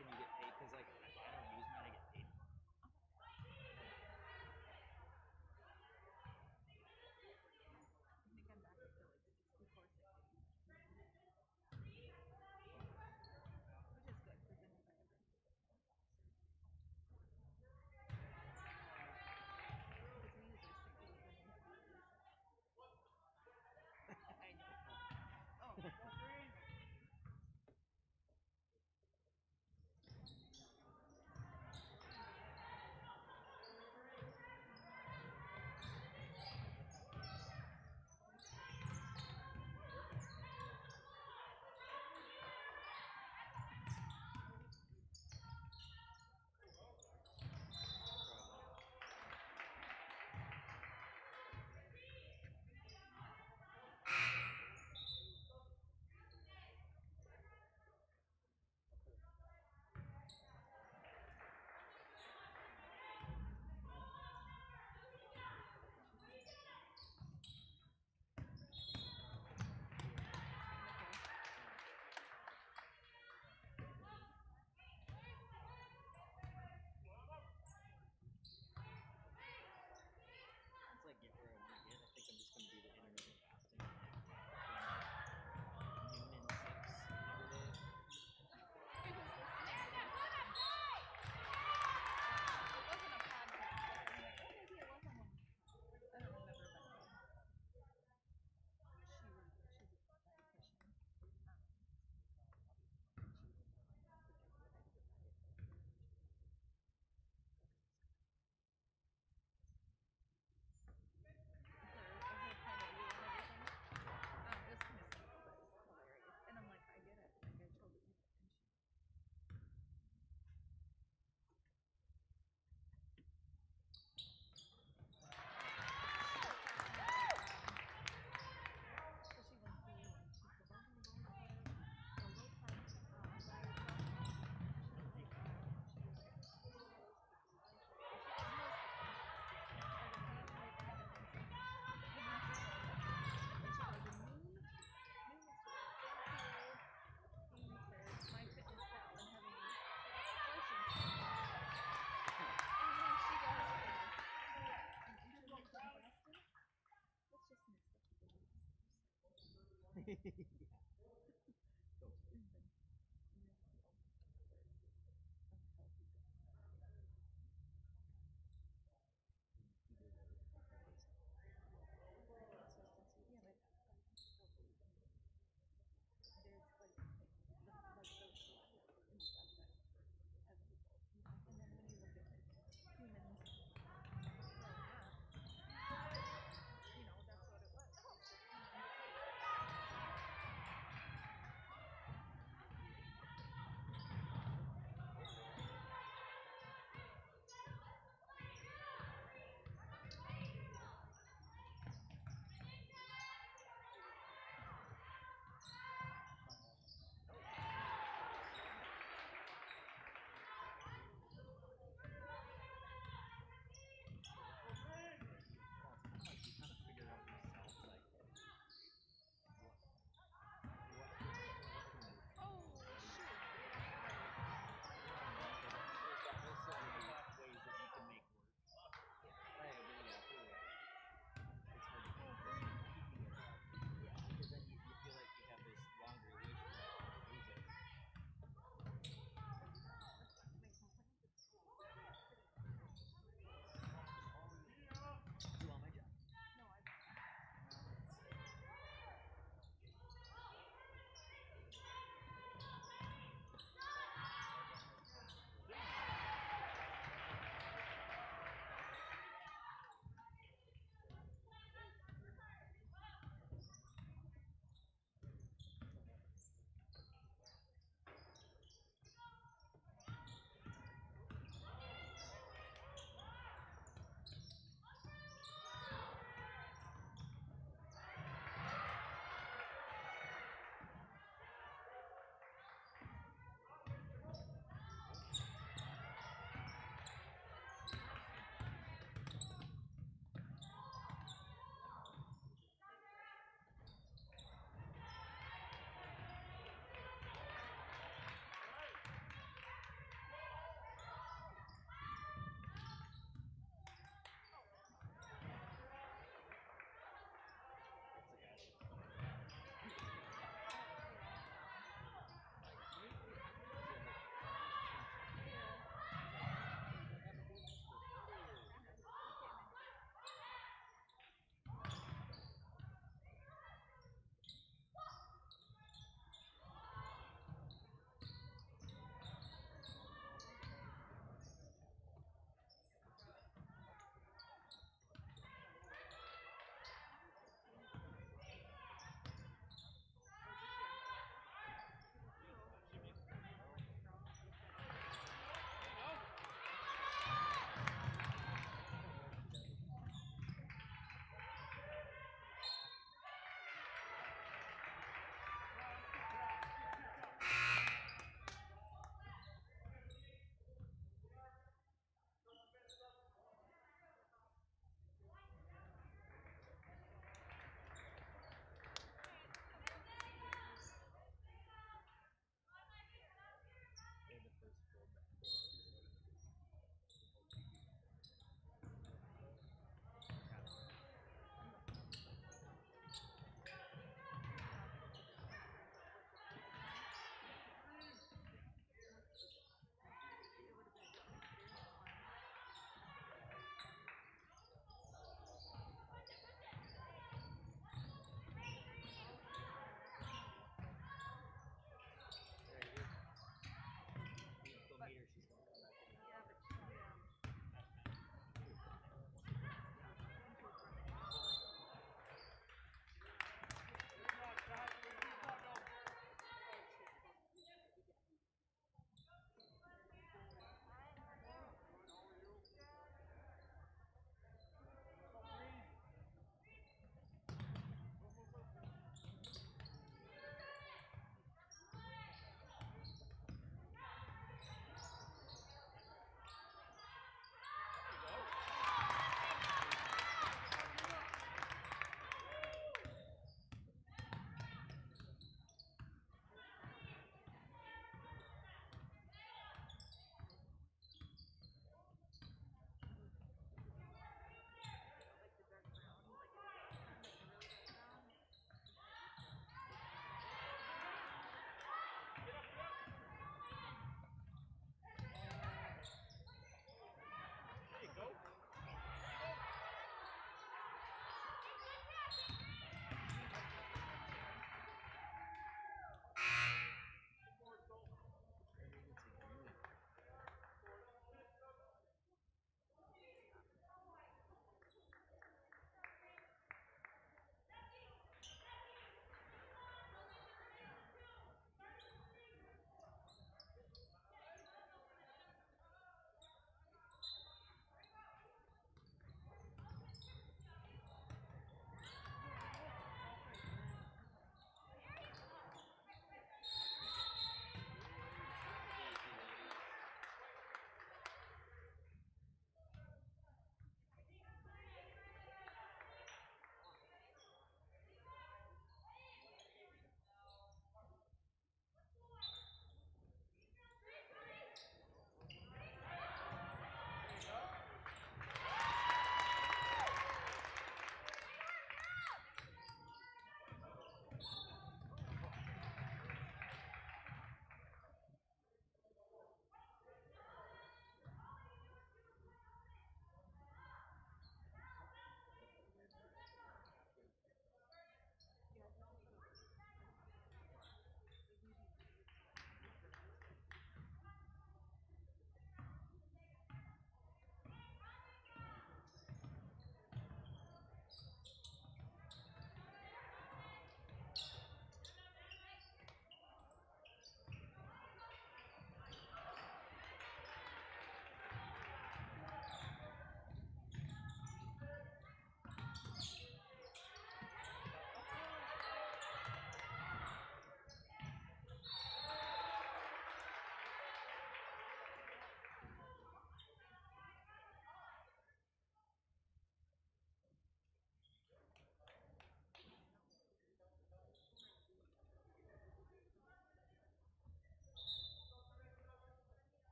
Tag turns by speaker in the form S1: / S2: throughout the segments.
S1: can you get paid? Because like if I don't use mine, I get paid.
S2: I think I'm back to like 64 sick days. Which is good because then if I ever need it, I won't have surgery. Because we use our sick days when we have to use it. I know. Oh, Wolverine.
S1: It's like get where I want to get. I think I'm just gonna do the intermittent fasting. Noon and 6 every day.
S2: I was listening to this. It wasn't a podcast, but I'm like, oh, maybe it was on one. I don't remember, but she's a dietitian. She suggested I do a diet. Her point of view and everything. It was kind of simple, but it was hilarious. And I'm like, I get it. Like, I totally get it. And she. So she went through and she said, oh, I'm going to have a low carb diet. She was like, she was like, let's just mix up the days.
S1: Yeah. Totally.
S2: And then really feel unhealthy going
S1: You do that with consistency.
S2: yeah, but I still believe in it. There's like those and stuff that as a result, you know. And then when you look at like humans growing up, you know, that's what it was.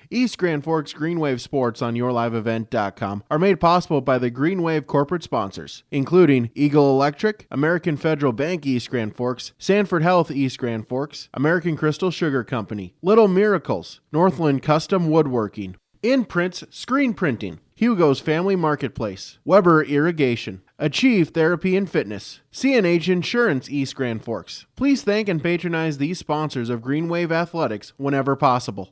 S3: East Grand Forks Green Wave Sports on YourLiveEvent.com are made possible by the Green Wave corporate sponsors, including Eagle Electric, American Federal Bank East Grand Forks, Sanford Health East Grand Forks, American Crystal Sugar Company, Little Miracles, Northland Custom Woodworking, Imprints Screen Printing, Hugo's Family Marketplace, Weber Irrigation, Achieve Therapy and Fitness, CNH Insurance East Grand Forks. Please thank and patronize these sponsors of Green Wave Athletics whenever possible.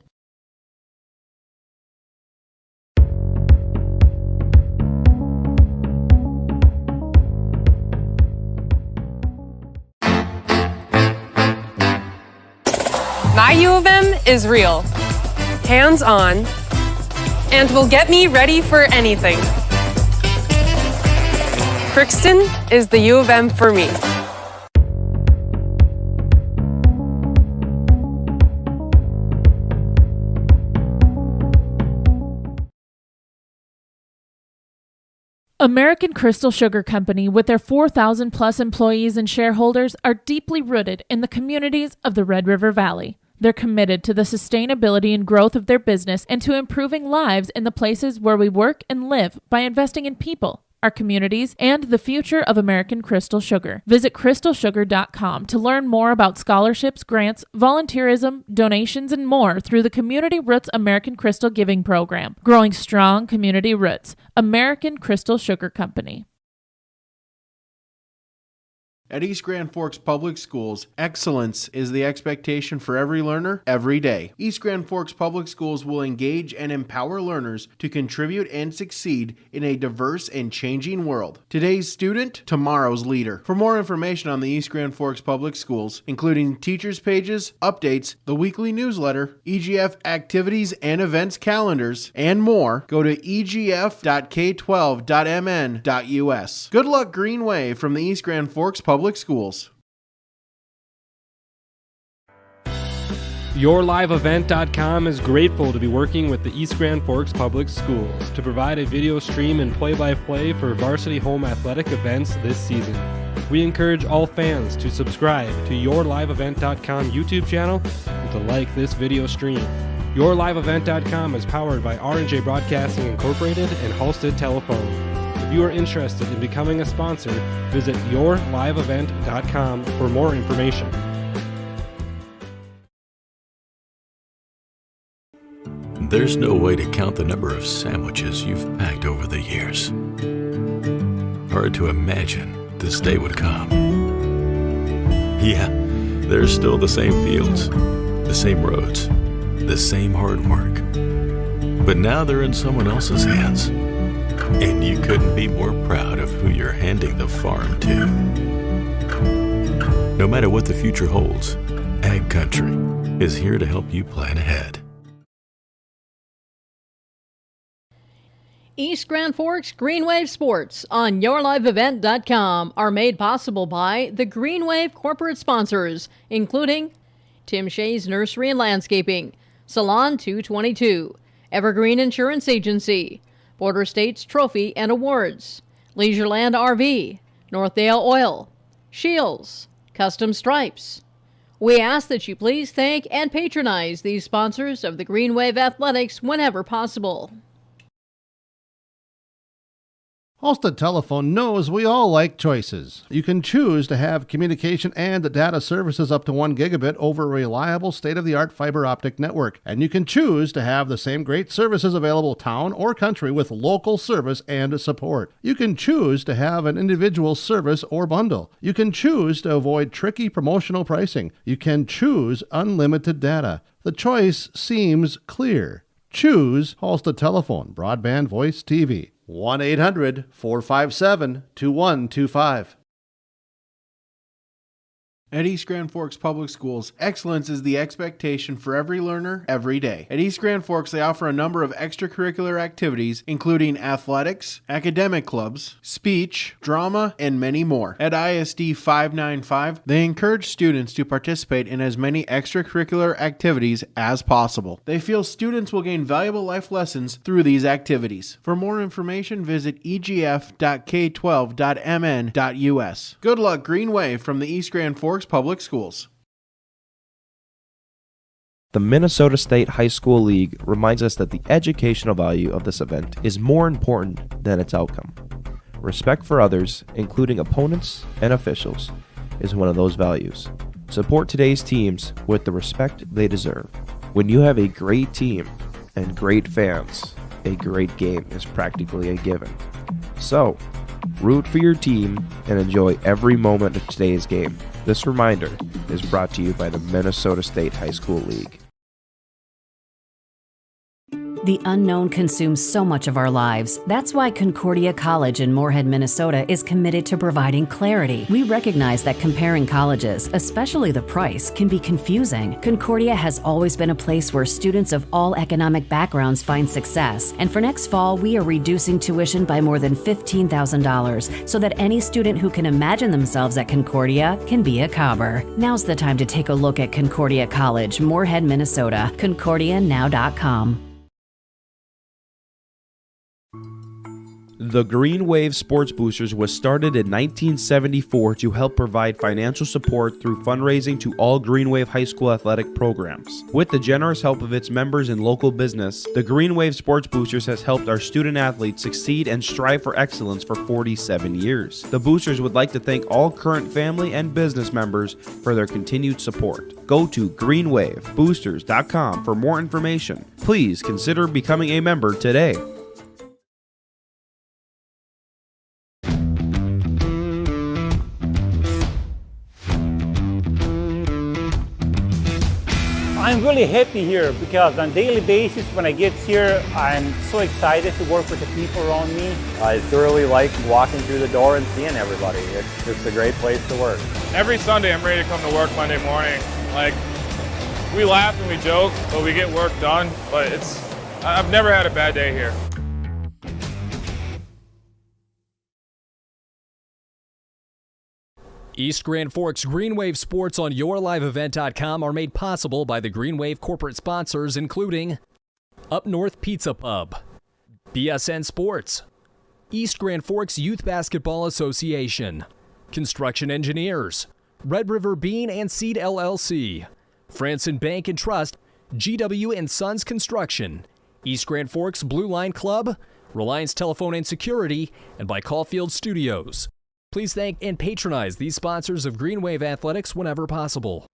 S4: My U of M is real, hands-on, and will get me ready for anything. Crookston is the U of M for me.
S5: American Crystal Sugar Company, with their 4,000 plus employees and shareholders, are deeply rooted in the communities of the Red River Valley. They're committed to the sustainability and growth of their business and to improving lives in the places where we work and live by investing in people, our communities, and the future of American Crystal Sugar. Visit crystalsugar.com to learn more about scholarships, grants, volunteerism, donations, and more through the Community Roots American Crystal Giving Program. Growing strong community roots. American Crystal Sugar Company.
S3: At East Grand Forks Public Schools, excellence is the expectation for every learner, every day. East Grand Forks Public Schools will engage and empower learners to contribute and succeed in a diverse and changing world. Today's student, tomorrow's leader. For more information on the East Grand Forks Public Schools, including teachers' pages, updates, the weekly newsletter, EGF activities and events calendars, and more, go to egf.k12.mn.us. Good luck, Green Wave, from the East Grand Forks Public Schools.
S6: YourLiveEvent.com is grateful to be working with the East Grand Forks Public Schools to provide a video stream and play-by-play for varsity home athletic events this season. We encourage all fans to subscribe to YourLiveEvent.com YouTube channel and to like this video stream. YourLiveEvent.com is powered by R&J Broadcasting Incorporated and Halstead Telephone. If you are interested in becoming a sponsor, visit YourLiveEvent.com for more information.
S7: There's no way to count the number of sandwiches you've packed over the years. Hard to imagine this day would come. Yeah, there's still the same fields, the same roads, the same hard work. But now they're in someone else's hands. And you couldn't be more proud of who you're handing the farm to. No matter what the future holds, Ag Country is here to help you plan ahead.
S8: East Grand Forks Green Wave Sports on YourLiveEvent.com are made possible by the Green Wave corporate sponsors, including Tim Shea's Nursery and Landscaping, Salon 222, Evergreen Insurance Agency, Border States Trophy and Awards, Leisureland RV, Northdale Oil, Shields, Custom Stripes. We ask that you please thank and patronize these sponsors of the Green Wave Athletics whenever possible.
S9: Halstead Telephone knows we all like choices. You can choose to have communication and data services up to 1 gigabit over a reliable state-of-the-art fiber optic network. And you can choose to have the same great services available town or country with local service and support. You can choose to have an individual service or bundle. You can choose to avoid tricky promotional pricing. You can choose unlimited data. The choice seems clear. Choose Halstead Telephone, broadband voice TV. 1-800-457-2125.
S3: At East Grand Forks Public Schools, excellence is the expectation for every learner, every day. At East Grand Forks, they offer a number of extracurricular activities, including athletics, academic clubs, speech, drama, and many more. At ISD 595, they encourage students to participate in as many extracurricular activities as possible. They feel students will gain valuable life lessons through these activities. For more information, visit egf.k12.mn.us. Good luck, Green Wave, from the East Grand Forks Public Schools.
S10: The Minnesota State High School League reminds us that the educational value of this event is more important than its outcome. Respect for others, including opponents and officials, is one of those values. Support today's teams with the respect they deserve. When you have a great team and great fans, a great game is practically a given. So, root for your team and enjoy every moment of today's game. This reminder is brought to you by the Minnesota State High School League.
S11: The unknown consumes so much of our lives. That's why Concordia College in Moorhead, Minnesota is committed to providing clarity. We recognize that comparing colleges, especially the price, can be confusing. Concordia has always been a place where students of all economic backgrounds find success. And for next fall, we are reducing tuition by more than $15,000 so that any student who can imagine themselves at Concordia can be a Cobber. Now's the time to take a look at Concordia College, Moorhead, Minnesota. ConcordiaNow.com.
S10: The Green Wave Sports Boosters was started in 1974 to help provide financial support through fundraising to all Green Wave High School athletic programs. With the generous help of its members and local business, the Green Wave Sports Boosters has helped our student athletes succeed and strive for excellence for 47 years. The Boosters would like to thank all current family and business members for their continued support. Go to greenwaveboosters.com for more information. Please consider becoming a member today.
S12: I'm really happy here because on a daily basis when I get here, I'm so excited to work with the people around me.
S13: I thoroughly like walking through the door and seeing everybody. It's just a great place to work.
S14: Every Sunday I'm ready to come to work Monday morning. Like, we laugh and we joke, but we get work done. But I've never had a bad day here.
S15: East Grand Forks Green Wave Sports on YourLiveEvent.com are made possible by the Green Wave corporate sponsors, including Up North Pizza Pub, BSN Sports, East Grand Forks Youth Basketball Association, Construction Engineers, Red River Bean and Seed LLC, Franson Bank and Trust, GW and Sons Construction, East Grand Forks Blue Line Club, Reliance Telephone and Security, and by Caulfield Studios. Please thank and patronize these sponsors of Green Wave Athletics whenever possible.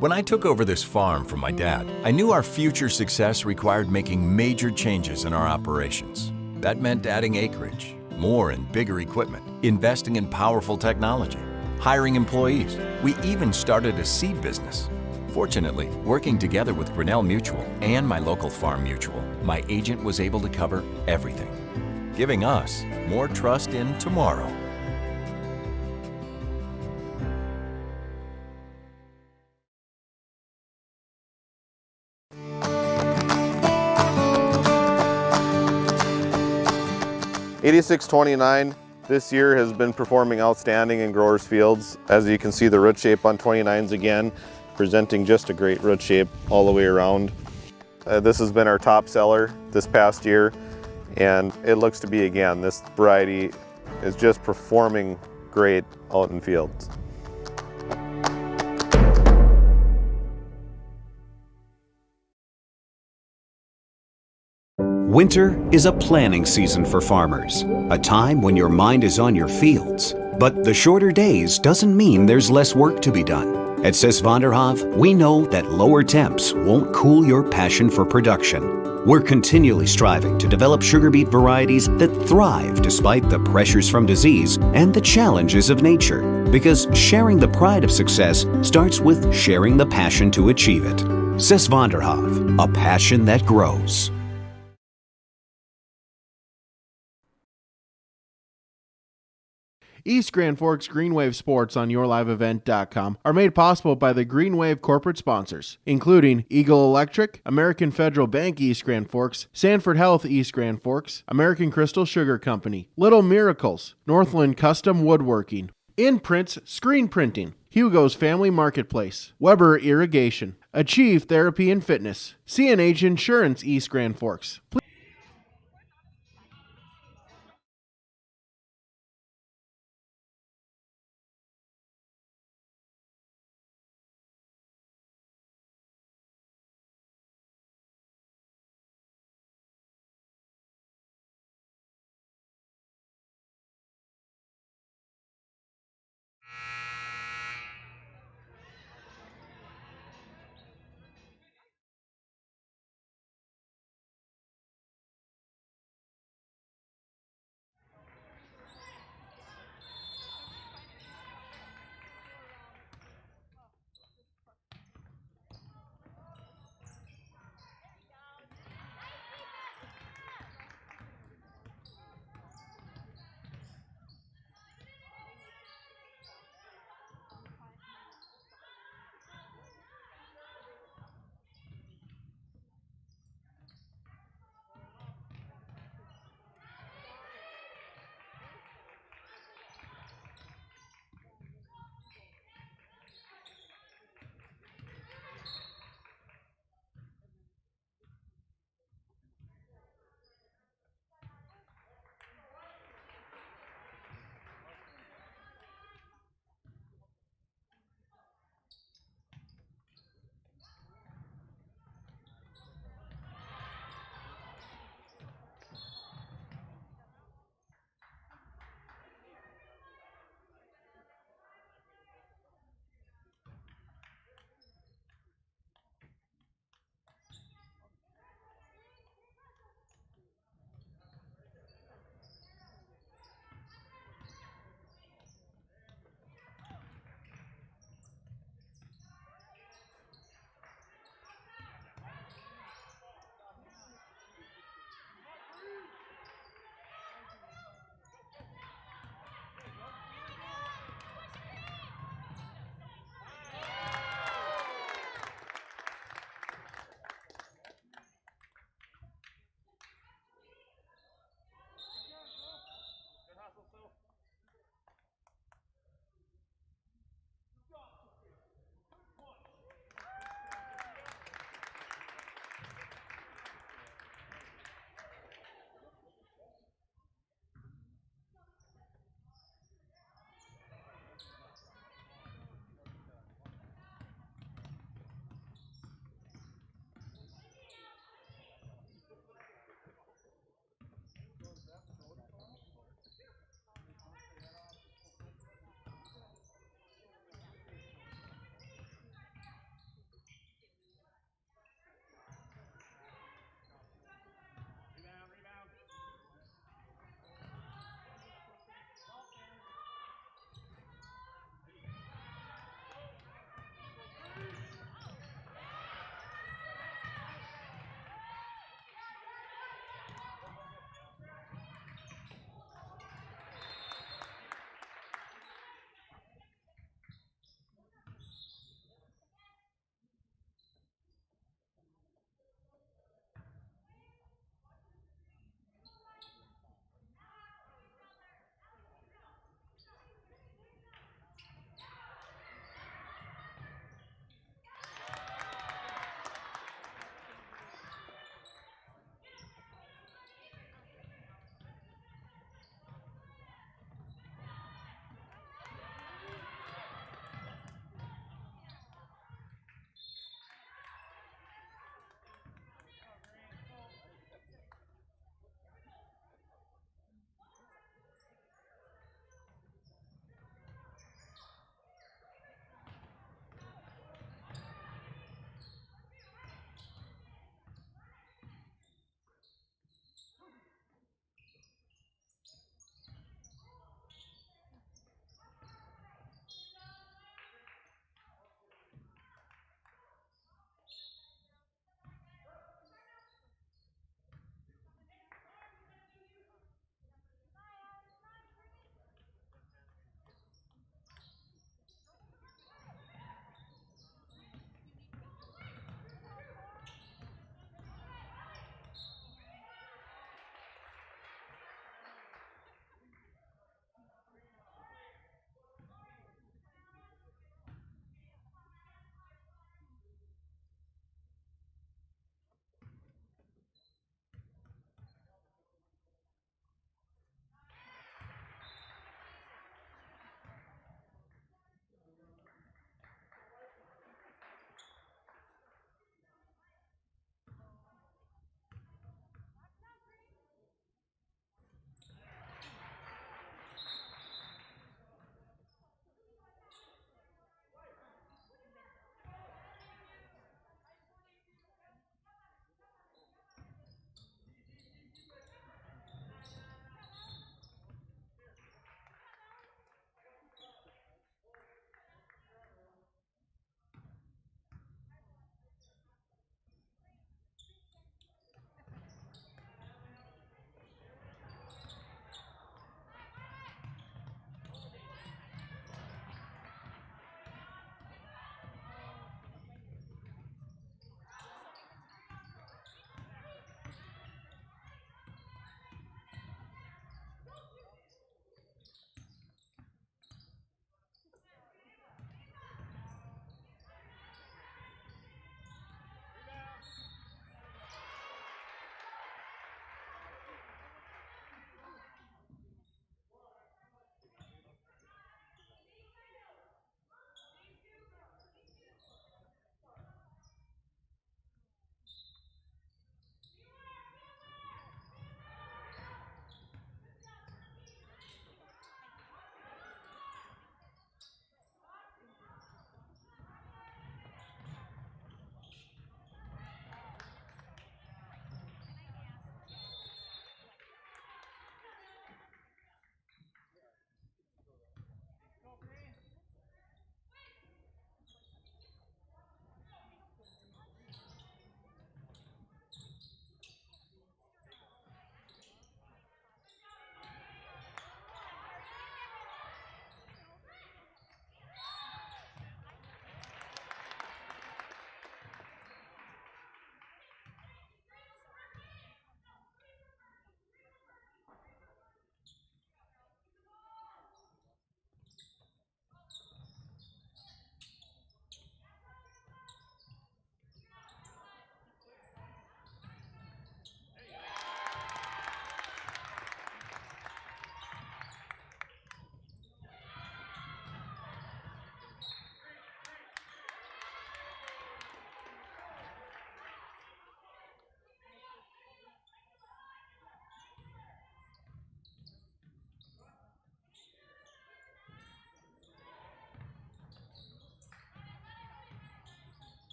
S16: When I took over this farm from my dad, I knew our future success required making major changes in our operations. That meant adding acreage, more and bigger equipment, investing in powerful technology, hiring employees. We even started a seed business. Fortunately, working together with Grinnell Mutual and my local farm mutual, my agent was able to cover everything, giving us more trust in tomorrow.
S17: '86-29 this year has been performing outstanding in growers' fields. As you can see, the root shape on 29s again, presenting just a great root shape all the way around. This has been our top seller this past year, and it looks to be again. This variety is just performing great out in fields.
S18: Winter is a planning season for farmers, a time when your mind is on your fields. But the shorter days doesn't mean there's less work to be done. At Sis van der Haaf, we know that lower temps won't cool your passion for production. We're continually striving to develop sugar beet varieties that thrive despite the pressures from disease and the challenges of nature. Because sharing the pride of success starts with sharing the passion to achieve it. Sis van der Haaf, a passion that grows.
S3: East Grand Forks Green Wave Sports on YourLiveEvent.com are made possible by the Green Wave corporate sponsors, including Eagle Electric, American Federal Bank East Grand Forks, Sanford Health East Grand Forks, American Crystal Sugar Company, Little Miracles, Northland Custom Woodworking, Imprints Screen Printing, Hugo's Family Marketplace, Weber Irrigation, Achieve Therapy and Fitness, CNH Insurance East Grand Forks.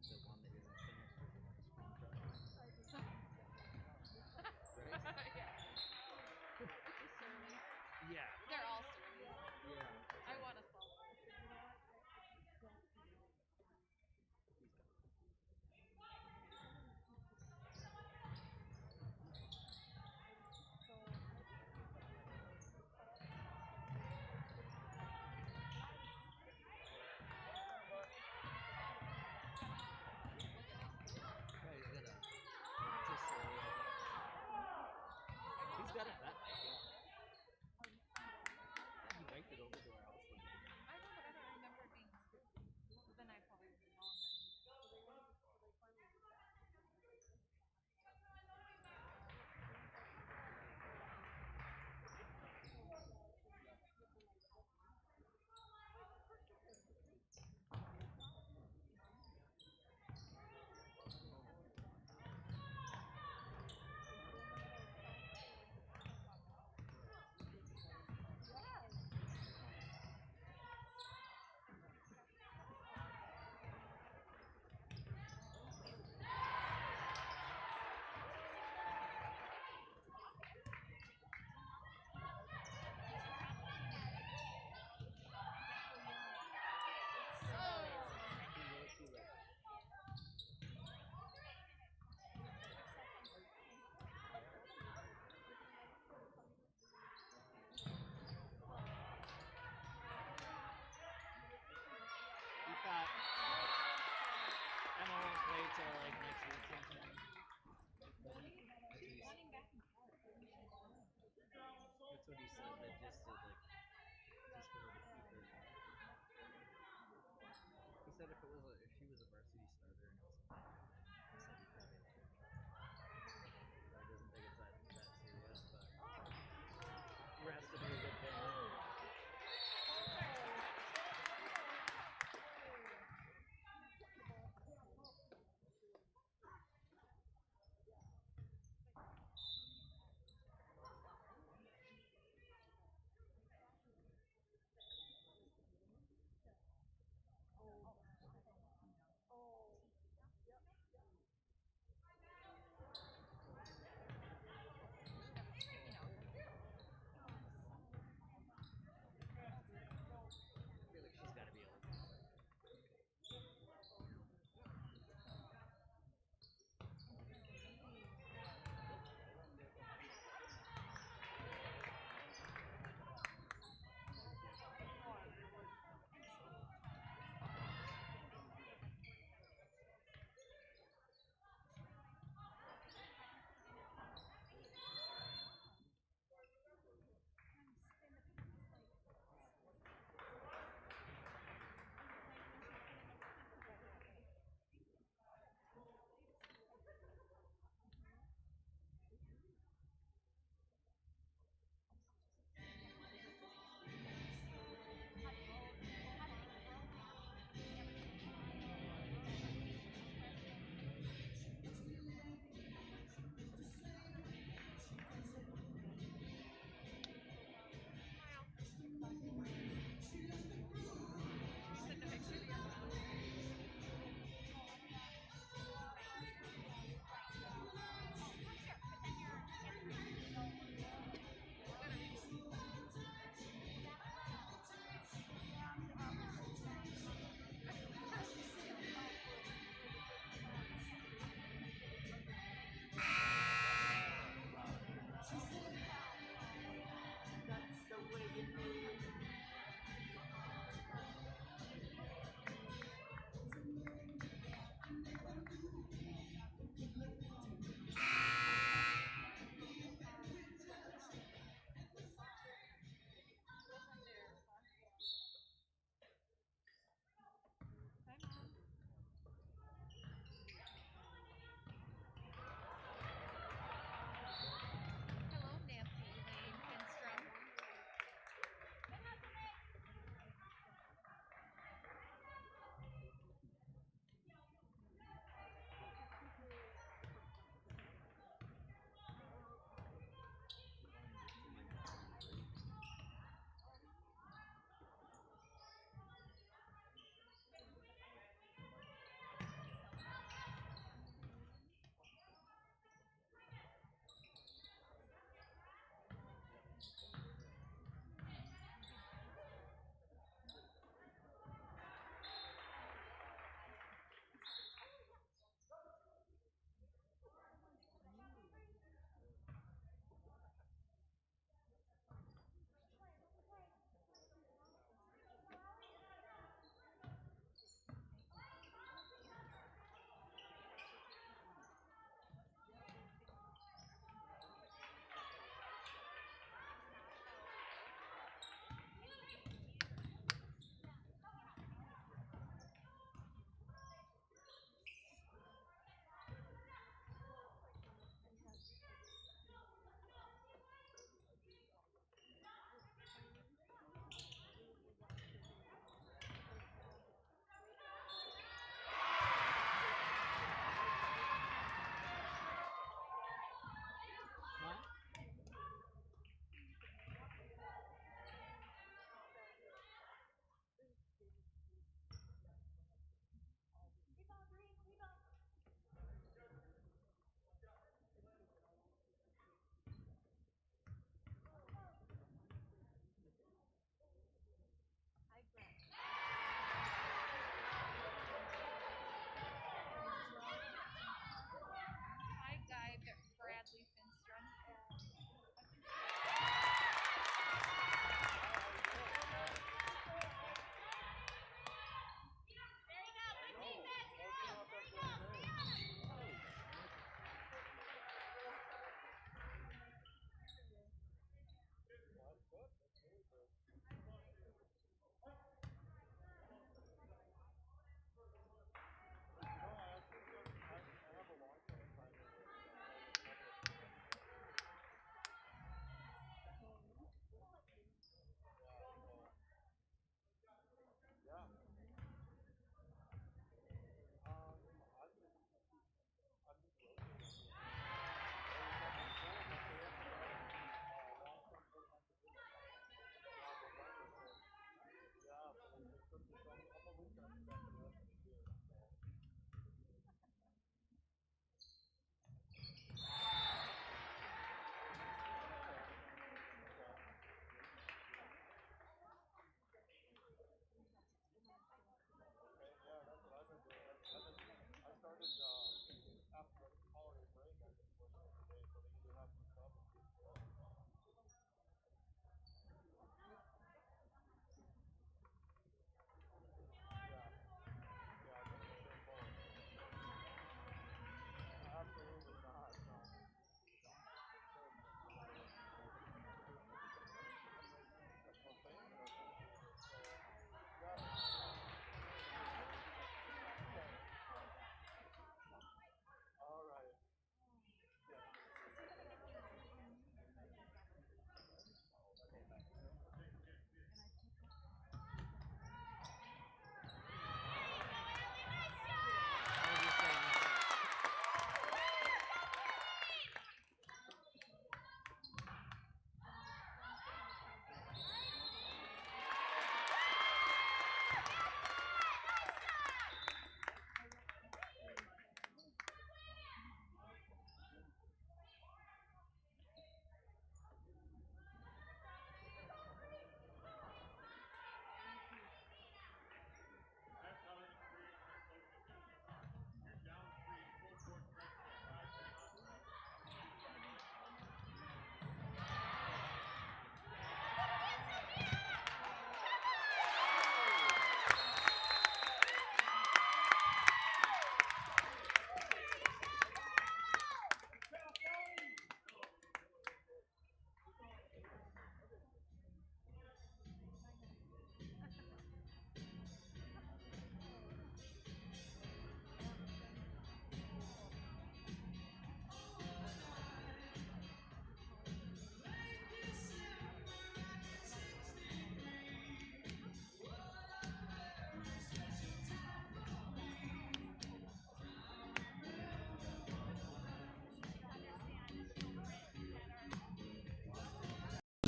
S1: the one that isn't finished is the one screen Yeah.
S2: They're all surly.
S1: Yeah.
S2: I want to solve
S1: Oh, he's got a. It's a silly. He's got a vet. He biked it over to our house.
S2: I know, but I don't remember it being screwed. So then I probably would have known that.
S1: He thought Emma won't play till like next week sometime. That's what he said. That just to like, just for her to keep her. He said if she was a varsity starter and it was fine, he said he'd probably let her try. He doesn't think it's that serious, but rest would be a good thing.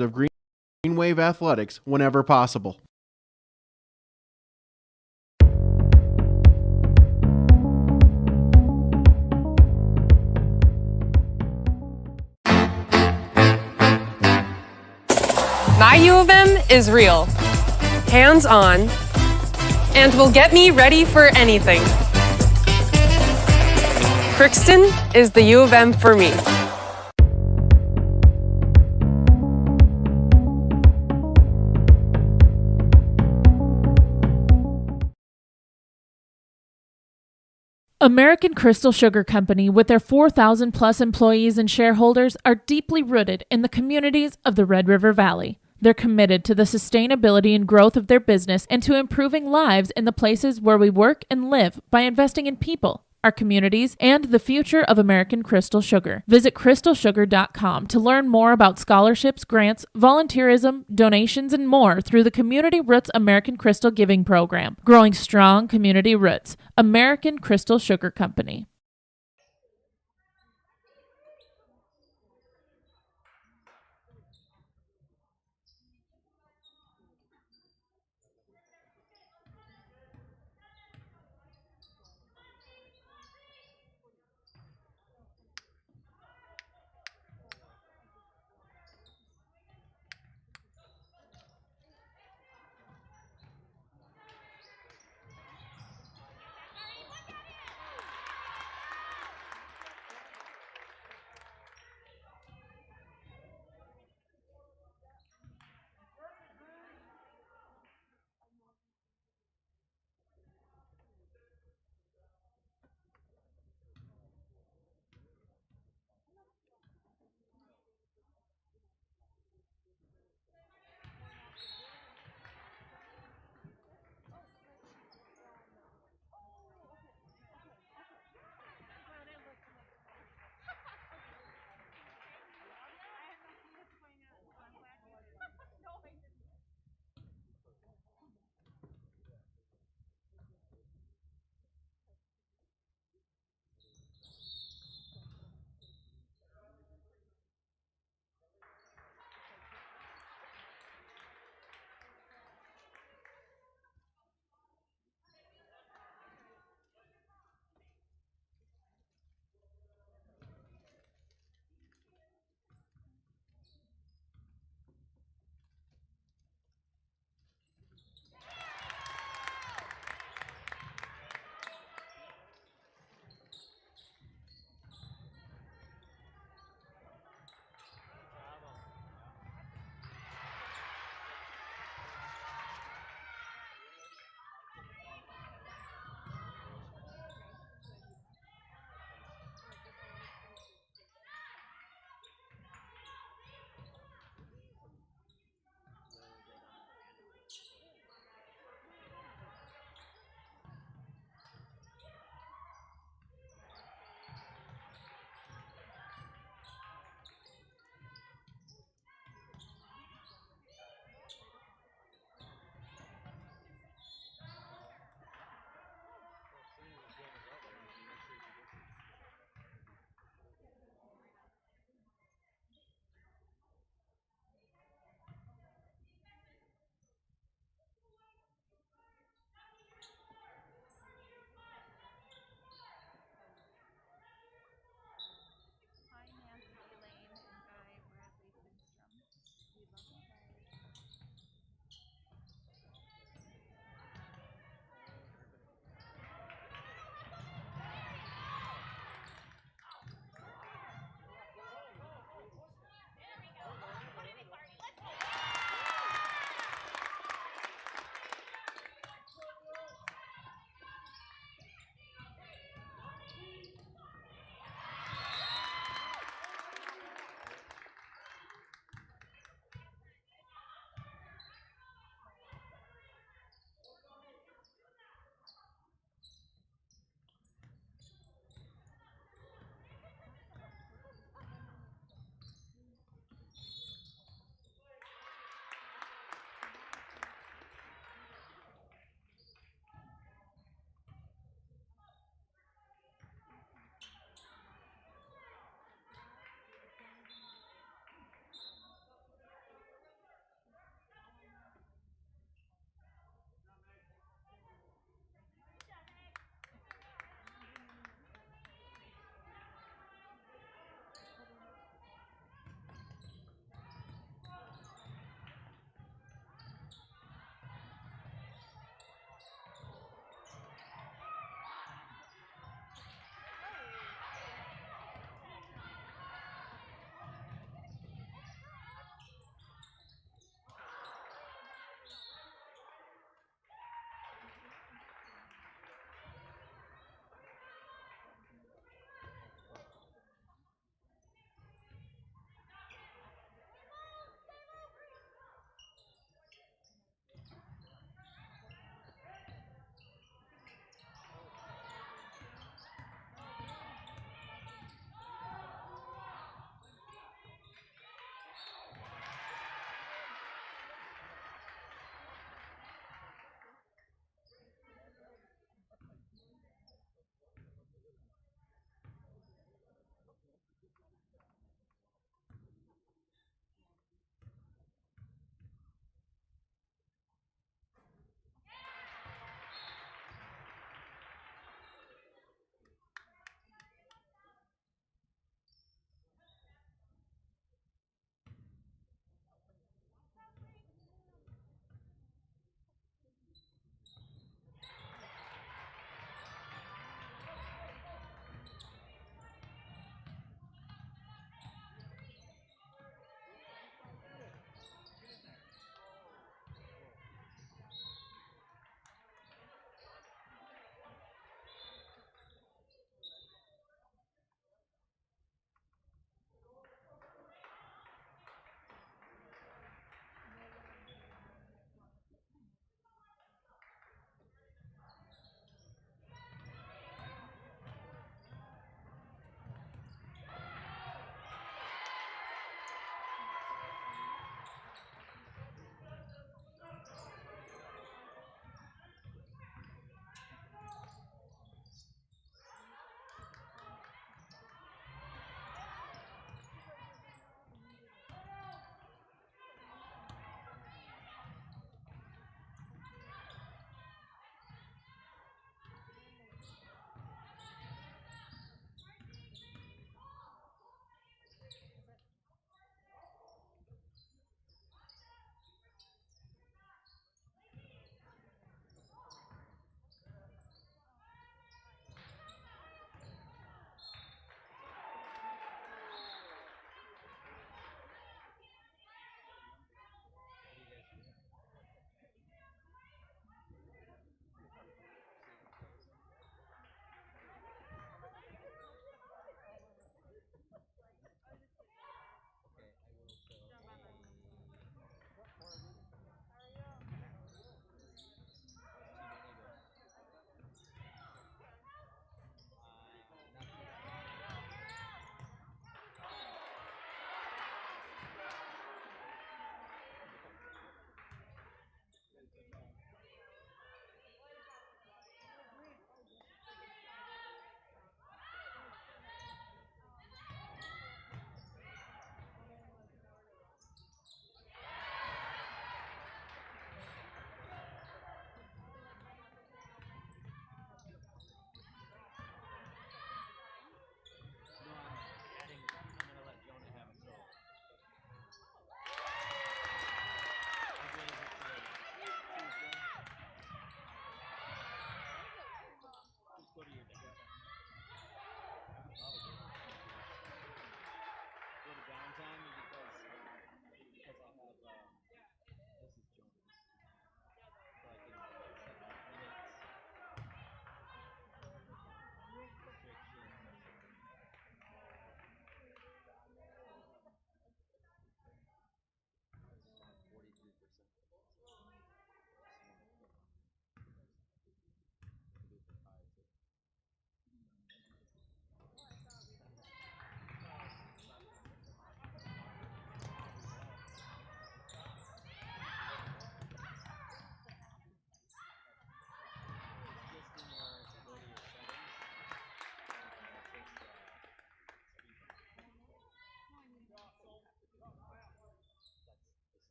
S3: of Green Wave Athletics whenever possible.
S4: My U of M is real, hands-on, and will get me ready for anything. Crookston is the U of M for me.
S5: American Crystal Sugar Company, with their 4,000 plus employees and shareholders, are deeply rooted in the communities of the Red River Valley. They're committed to the sustainability and growth of their business and to improving lives in the places where we work and live by investing in people, our communities, and the future of American Crystal Sugar. Visit crystalsugar.com to learn more about scholarships, grants, volunteerism, donations, and more through the Community Roots American Crystal Giving Program. Growing strong community roots. American Crystal Sugar Company.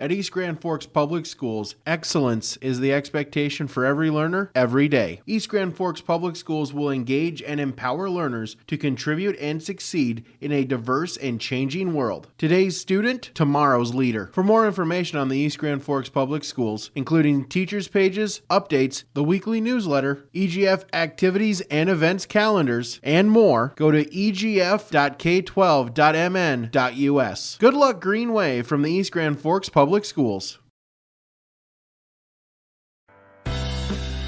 S3: At East Grand Forks Public Schools, excellence is the expectation for every learner, every day. East Grand Forks Public Schools will engage and empower learners to contribute and succeed in a diverse and changing world. Today's student, tomorrow's leader. For more information on the East Grand Forks Public Schools, including teachers' pages, updates, the weekly newsletter, EGF activities and events calendars, and more, go to egf.k12.mn.us. Good luck, Green Wave, from the East Grand Forks Public Schools.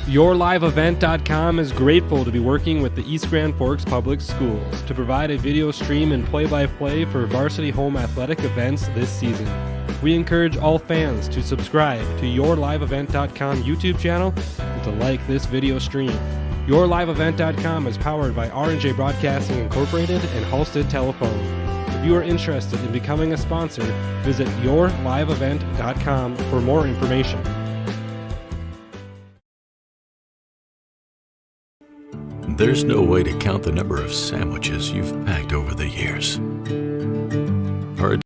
S6: YourLiveEvent.com is grateful to be working with the East Grand Forks Public Schools to provide a video stream and play-by-play for varsity home athletic events this season. We encourage all fans to subscribe to YourLiveEvent.com YouTube channel and to like this video stream. YourLiveEvent.com is powered by R&J Broadcasting Incorporated and Halstead Telephone. If you are interested in becoming a sponsor, visit YourLiveEvent.com for more information.
S7: There's no way to count the number of sandwiches you've packed over the years. Hard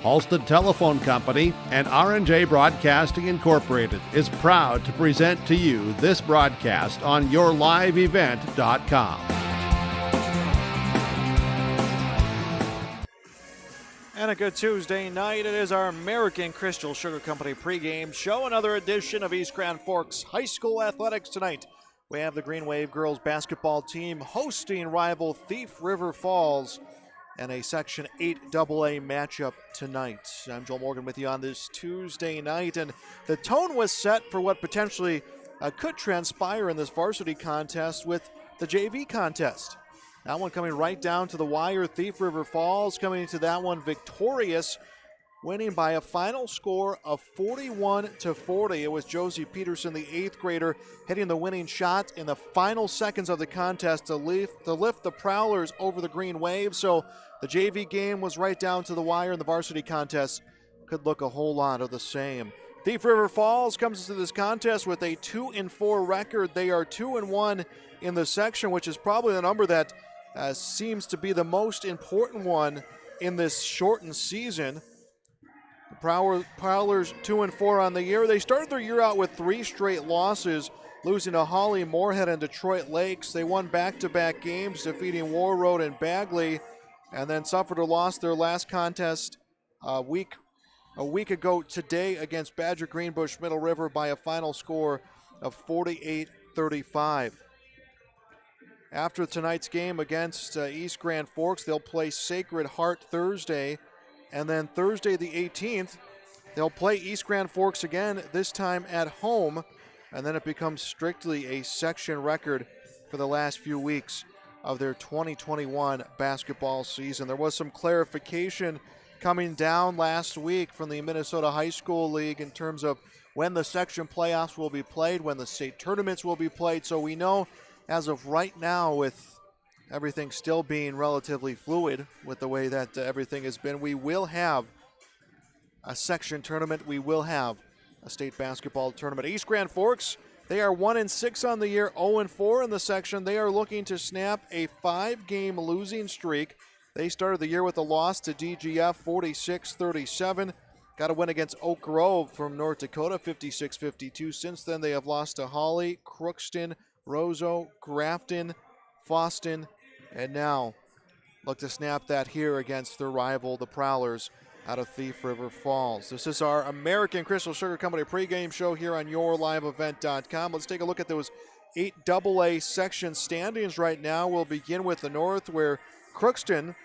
S9: Halstead Telephone Company and R&J Broadcasting Incorporated is proud to present to you this broadcast on yourliveevent.com.
S19: And a good Tuesday night. It is our American Crystal Sugar Company pregame show. Another edition of East Grand Forks High School Athletics tonight. We have the Green Wave girls basketball team hosting rival Thief River Falls and a Section 8 AA matchup tonight. I'm Joel Morgan with you on this Tuesday night, and the tone was set for what potentially could transpire in this varsity contest with the JV contest. That one coming right down to the wire. Thief River Falls coming into that one victorious, winning by a final score of 41-40. It was Josie Peterson, the 8th grader, hitting the winning shot in the final seconds of the contest to lift the Prowlers over the Green Wave. So the JV game was right down to the wire, and the varsity contest could look a whole lot of the same. Thief River Falls comes into this contest with a 2-4 record. They are 2-1 in the section, which is probably the number that seems to be the most important one in this shortened season. The Prowlers 2-4 on the year. They started their year out with 3 straight losses, losing to Holly, Moorhead, and Detroit Lakes. They won back-to-back games, defeating War Road and Bagley, and then suffered a loss their last contest a week ago today against Badger Greenbush Middle River by a final score of 48-35. After tonight's game against East Grand Forks, they'll play Sacred Heart Thursday. And then Thursday the 18th, they'll play East Grand Forks again, this time at home. And then it becomes strictly a section record for the last few weeks of their 2021 basketball season. There was some clarification coming down last week from the Minnesota High School League in terms of when the section playoffs will be played, when the state tournaments will be played. So we know as of right now, with everything still being relatively fluid with the way that everything has been, we will have a section tournament. We will have a state basketball tournament. East Grand Forks, they are 1-6 on the year, 0-4 in the section. They are looking to snap a 5-game losing streak. They started the year with a loss to DGF, 46-37. Got a win against Oak Grove from North Dakota, 56-52. Since then, they have lost to Holly, Crookston, Roseau, Grafton, Foston, and now look to snap that here against their rival, the Prowlers, out of Thief River Falls. This is our American Crystal Sugar Company pregame show here on yourliveevent.com. Let's take a look at those 8 AA section standings right now. We'll begin with the North, where Crookston,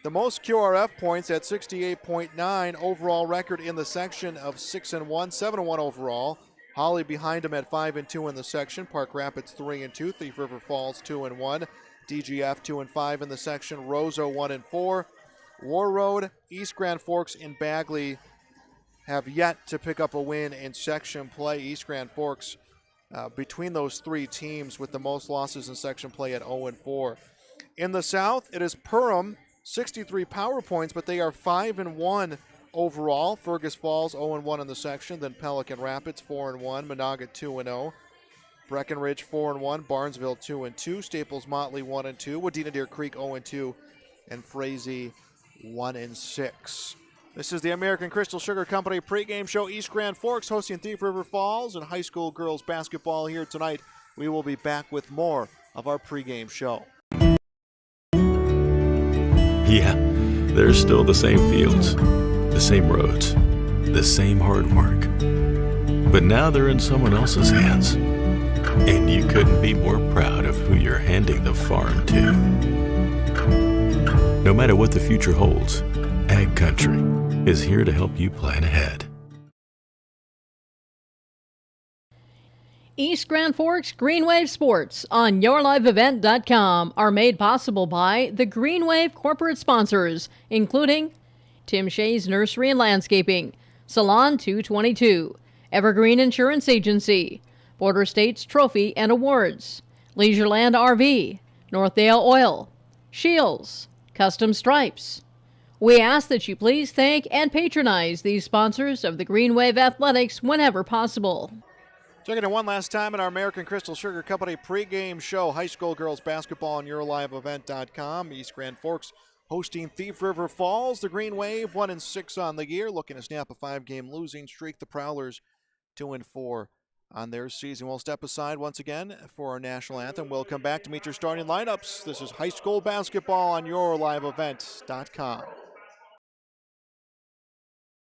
S19: the most QRF points at 68.9, overall record in the section of 6-1, 7-1 overall. Holly behind them at 5-2 in the section. Park Rapids 3-2. Thief River Falls 2-1. DGF 2-5 in the section. Roseau 1-4. War Road, East Grand Forks, and Bagley have yet to pick up a win in section play. East Grand Forks between those 3 teams with the most losses in section play at 0-4. In the South, it is Perham, 63 power points, but they are 5-1 overall. Fergus Falls 0-1 in the section, then Pelican Rapids 4-1, Monaga 2-0, Breckenridge 4-1, Barnesville 2-2, Staples Motley 1-2, Wadena Deer Creek 0-2, and Frazee 1-6. This is the American Crystal Sugar Company pregame show. East Grand Forks hosting Thief River Falls and high school girls basketball here tonight. We will be back with more of our pregame show.
S7: Yeah, there's still the same fields, the same roads, the same hard work. But now they're in someone else's hands. And you couldn't be more proud of who you're handing the farm to. No matter what the future holds, Ag Country is here to help you plan ahead.
S8: East Grand Forks Green Wave Sports on yourliveevent.com are made possible by the Green Wave corporate sponsors, including Tim Shea's Nursery and Landscaping, Salon 222, Evergreen Insurance Agency, Border States Trophy and Awards, Leisureland RV, Northdale Oil, Shields, Custom Stripes. We ask that you please thank and patronize these sponsors of the Green Wave Athletics whenever possible.
S19: Checking in one last time at our American Crystal Sugar Company pregame show. High school girls basketball on yourliveevent.com. East Grand Forks hosting Thief River Falls. The Green Wave 1-6 on the year, looking to snap a 5-game losing streak. The Prowlers 2-4 on their season. We'll step aside once again for our national anthem. We'll come back to meet your starting lineups. This is high school basketball on yourliveevent.com.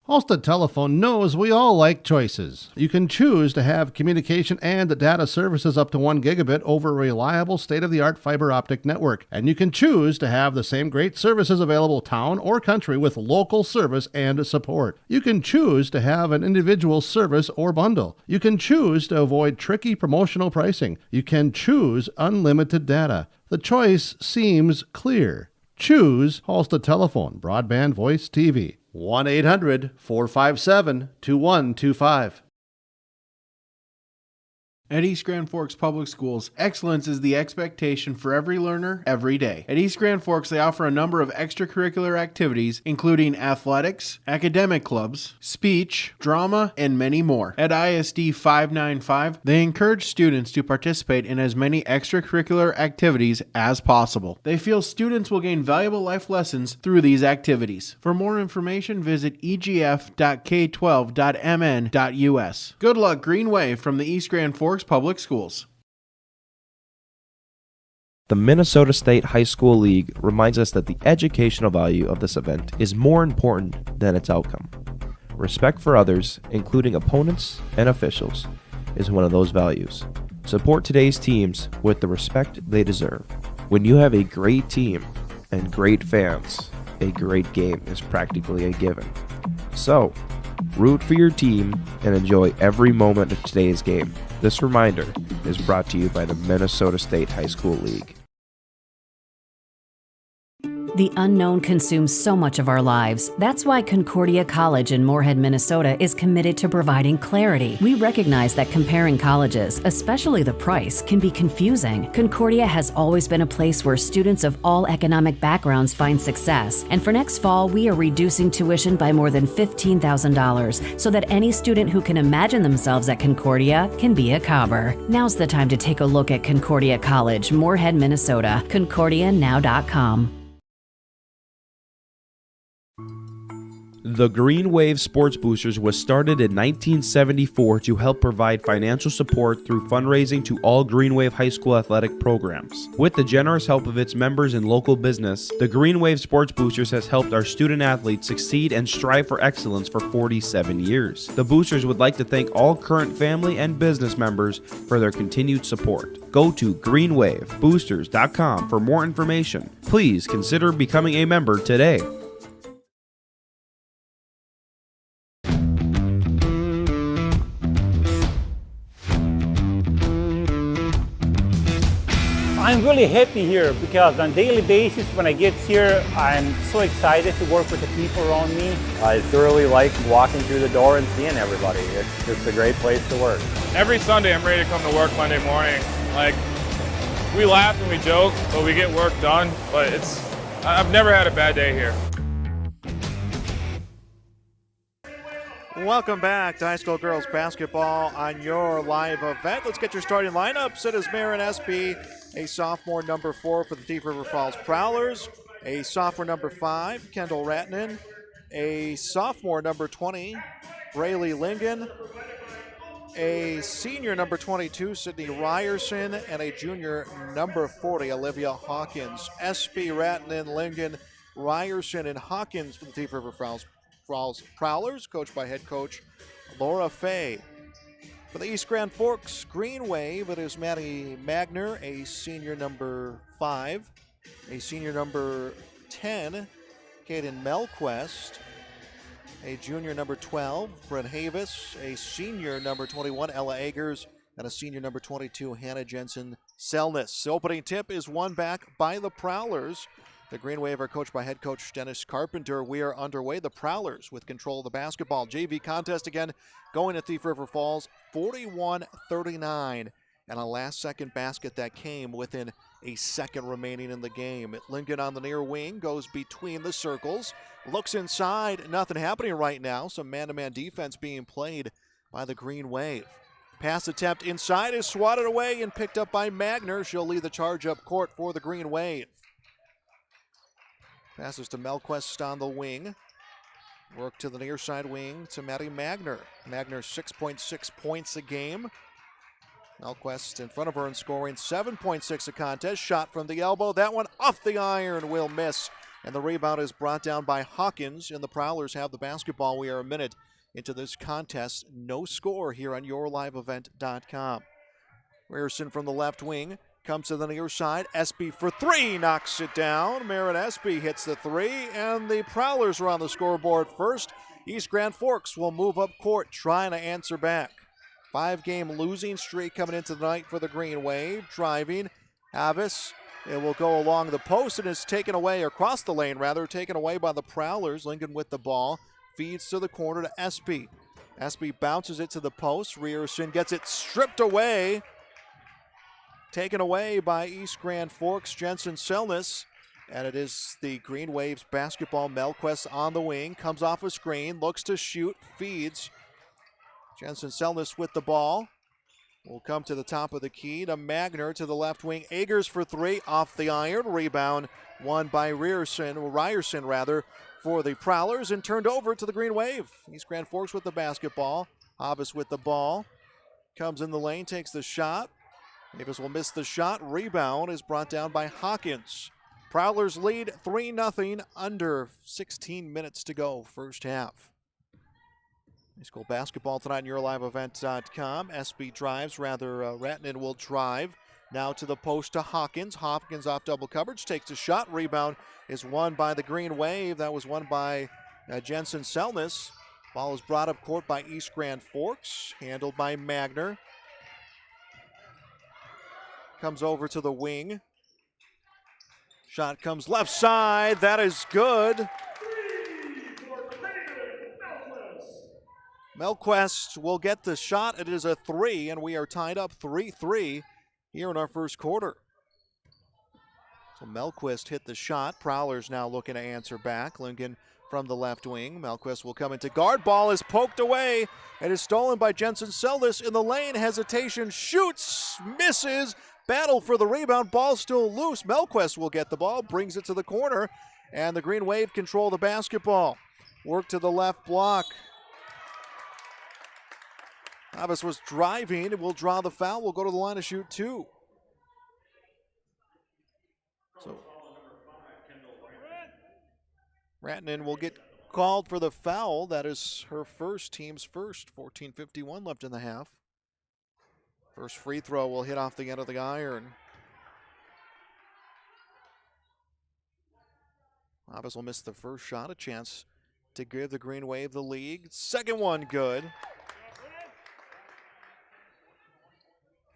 S9: Halstead Telephone knows we all like choices. You can choose to have communication and data services up to 1 gigabit over a reliable state-of-the-art fiber optic network. And you can choose to have the same great services available town or country with local service and support. You can choose to have an individual service or bundle. You can choose to avoid tricky promotional pricing. You can choose unlimited data. The choice seems clear. Choose Halstead Telephone, broadband voice TV. 1-800-457-2125.
S3: At East Grand Forks Public Schools, excellence is the expectation for every learner, every day. At East Grand Forks, they offer a number of extracurricular activities, including athletics, academic clubs, speech, drama, and many more. At ISD 595, they encourage students to participate in as many extracurricular activities as possible. They feel students will gain valuable life lessons through these activities. For more information, visit egf.k12.mn.us. Good luck, Green Wave, from the East Grand Forks Public Schools.
S10: The Minnesota State High School League reminds us that the educational value of this event is more important than its outcome. Respect for others, including opponents and officials, is one of those values. Support today's teams with the respect they deserve. When you have a great team and great fans, a great game is practically a given. So, root for your team and enjoy every moment of today's game. This reminder is brought to you by the Minnesota State High School League.
S11: The unknown consumes so much of our lives. That's why Concordia College in Moorhead, Minnesota is committed to providing clarity. We recognize that comparing colleges, especially the price, can be confusing. Concordia has always been a place where students of all economic backgrounds find success. And for next fall, we are reducing tuition by more than $15,000 so that any student who can imagine themselves at Concordia can be a Cobber. Now's the time to take a look at Concordia College, Moorhead, Minnesota. ConcordiaNow.com.
S10: The Green Wave Sports Boosters was started in 1974 to help provide financial support through fundraising to all Green Wave high school athletic programs. With the generous help of its members and local business, the Green Wave Sports Boosters has helped our student athletes succeed and strive for excellence for 47 years. The Boosters would like to thank all current family and business members for their continued support. Go to greenwaveboosters.com for more information. Please consider becoming a member today.
S12: I'm really happy here because on a daily basis when I get here, I'm so excited to work with the people around me.
S13: I thoroughly like walking through the door and seeing everybody. It's just a great place to work.
S14: Every Sunday I'm ready to come to work Monday morning. Like, we laugh and we joke, but we get work done. But I've never had a bad day here.
S19: Welcome back to high school girls basketball on your live event. Let's get your starting lineups. It is Marin Espy, a sophomore number 4 for the Thief River Falls Prowlers, a sophomore number 5, Kendall Ratnan, a sophomore number 20, Braylee Lingen, a senior number 22, Sydney Ryerson, and a junior number 40, Olivia Hawkins. Espy, Ratnan, Lingen, Ryerson, and Hawkins for the Thief River Falls Prowlers, coached by head coach Laura Fay. For the East Grand Forks Green Wave, it is Maddie Magner, a senior number 5, a senior number 10, Kaden Melquest, a junior number 12, Brent Havis, a senior number 21, Ella Eggers, and a senior number 22, Hannah Jensen Selness. The opening tip is won back by the Prowlers. The Green Wave are coached by head coach Dennis Carpenter. We are underway. The Prowlers with control of the basketball. JV contest again going to Thief River Falls, 41-39. And a last-second basket that came within a second remaining in the game. Lingen on the near wing goes between the circles. Looks inside. Nothing happening right now. Some man-to-man defense being played by the Green Wave. Pass attempt inside is swatted away and picked up by Magner. She'll lead the charge up court for the Green Wave. Passes to Melquist on the wing. Work to the near side wing to Maddie Magner. Magner 6.6 points a game. Melquist in front of her and scoring 7.6 a contest. Shot from the elbow. That one off the iron will miss. And the rebound is brought down by Hawkins. And the Prowlers have the basketball. We are a minute into this contest. No score here on yourliveevent.com. Ryerson from the left wing. Comes to the near side. Espy for three. Knocks it down. Marin Espy hits the three. And the Prowlers are on the scoreboard first. East Grand Forks will move up court trying to answer back. 5-game losing streak coming into the night for the Green Wave. Driving. Avis. It will go along the post and is taken away, across the lane rather, taken away by the Prowlers. Lincoln with the ball. Feeds to the corner to Espy. Espy bounces it to the post. Ryerson gets it stripped away. Taken away by East Grand Forks, Jensen Selness. And it is the Green Waves basketball. Melquist on the wing. Comes off a screen. Looks to shoot. Feeds. Jensen Selness with the ball. Will come to the top of the key to Magner to the left wing. Agers for three. Off the iron. Rebound won by Ryerson for the Prowlers and turned over to the Green Wave. East Grand Forks with the basketball. Avis with the ball. Comes in the lane. Takes the shot. Davis will miss the shot. Rebound is brought down by Hawkins. Prowlers lead 3-0, under 16 minutes to go, first half. High school basketball tonight on yourliveevent.com. SB drives, Ratnan will drive. Now to the post to Hawkins. Hawkins off double coverage, takes a shot. Rebound is won by the Green Wave. That was won by Jensen Selness. Ball is brought up court by East Grand Forks, handled by Magner. Comes over to the wing. Shot comes left side. That is good. Melquist will get the shot. It is a three, and we are tied up 3-3 here in our first quarter. So Melquist hit the shot. Prowlers now looking to answer back. Lincoln from the left wing. Melquist will come into guard. Ball is poked away. It is stolen by Jensen Selness in the lane. Hesitation. Shoots. Misses. Battle for the rebound. Ball still loose. Melquist will get the ball. Brings it to the corner. And the Green Wave control the basketball. Work to the left block. Avis was driving. Will draw the foul. Will go to the line to shoot two. So Ratnan will get called for the foul. That is her first, team's first. 14:51 left in the half. First free throw will hit off the end of the iron. Avis will miss the first shot. A chance to give the Green Wave the lead. Second one good.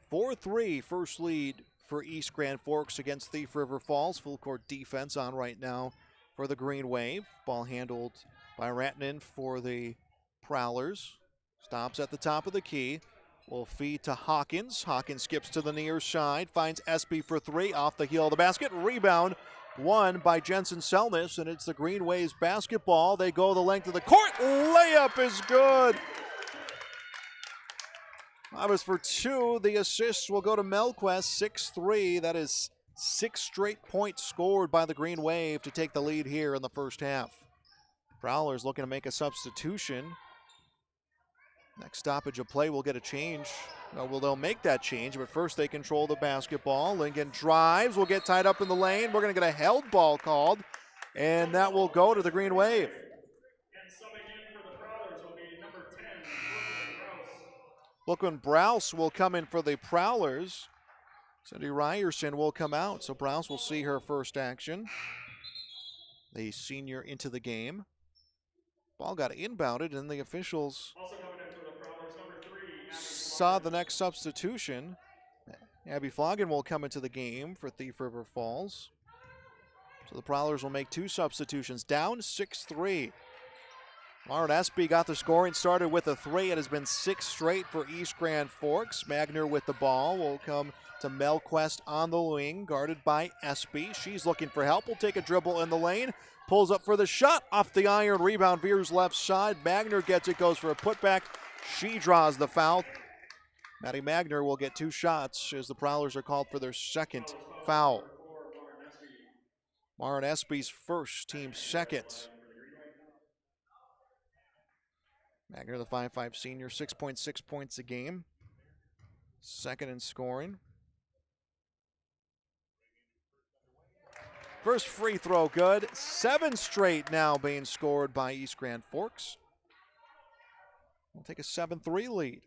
S19: 4-3 first lead for East Grand Forks against Thief River Falls. Full court defense on right now for the Green Wave. Ball handled by Ratnan for the Prowlers. Stops at the top of the key. Will feed to Hawkins. Hawkins skips to the near side. Finds Espy for three. Off the heel of the basket. Rebound won by Jensen Selness. And it's the Green Wave's basketball. They go the length of the court. Layup is good. Avis for two. The assists will go to Melquist. 6-3. That is 6 straight points scored by the Green Wave to take the lead here in the first half. Prowlers looking to make a substitution. Next stoppage of play will get a change. Well, they'll make that change, but first they control the basketball. Lincoln drives, will get tied up in the lane. We're going to get a held ball called, and that will go to the Green Wave. Brooklyn Browse will come in for the Prowlers. Cindy Ryerson will come out, so Browse will see her first action. The senior into the game. Ball got inbounded, and the officials saw the next substitution. Abby Floggen will come into the game for Thief River Falls. So the Prowlers will make two substitutions. Down 6-3. Lauren Espy got the scoring started with a three. It has been 6 straight for East Grand Forks. Magner with the ball will come to Melquist on the wing, guarded by Espy. She's looking for help. Will take a dribble in the lane. Pulls up for the shot. Off the iron. Rebound veers left side. Magner gets it. Goes for a putback. She draws the foul. Maddie Magner will get 2 shots as the Prowlers are called for their second foul. Lauren Espy's first, team second. Magner, the 5'5" senior, 6.6 points a game. Second in scoring. First free throw good. 7 straight now being scored by East Grand Forks. We'll take a 7-3 lead.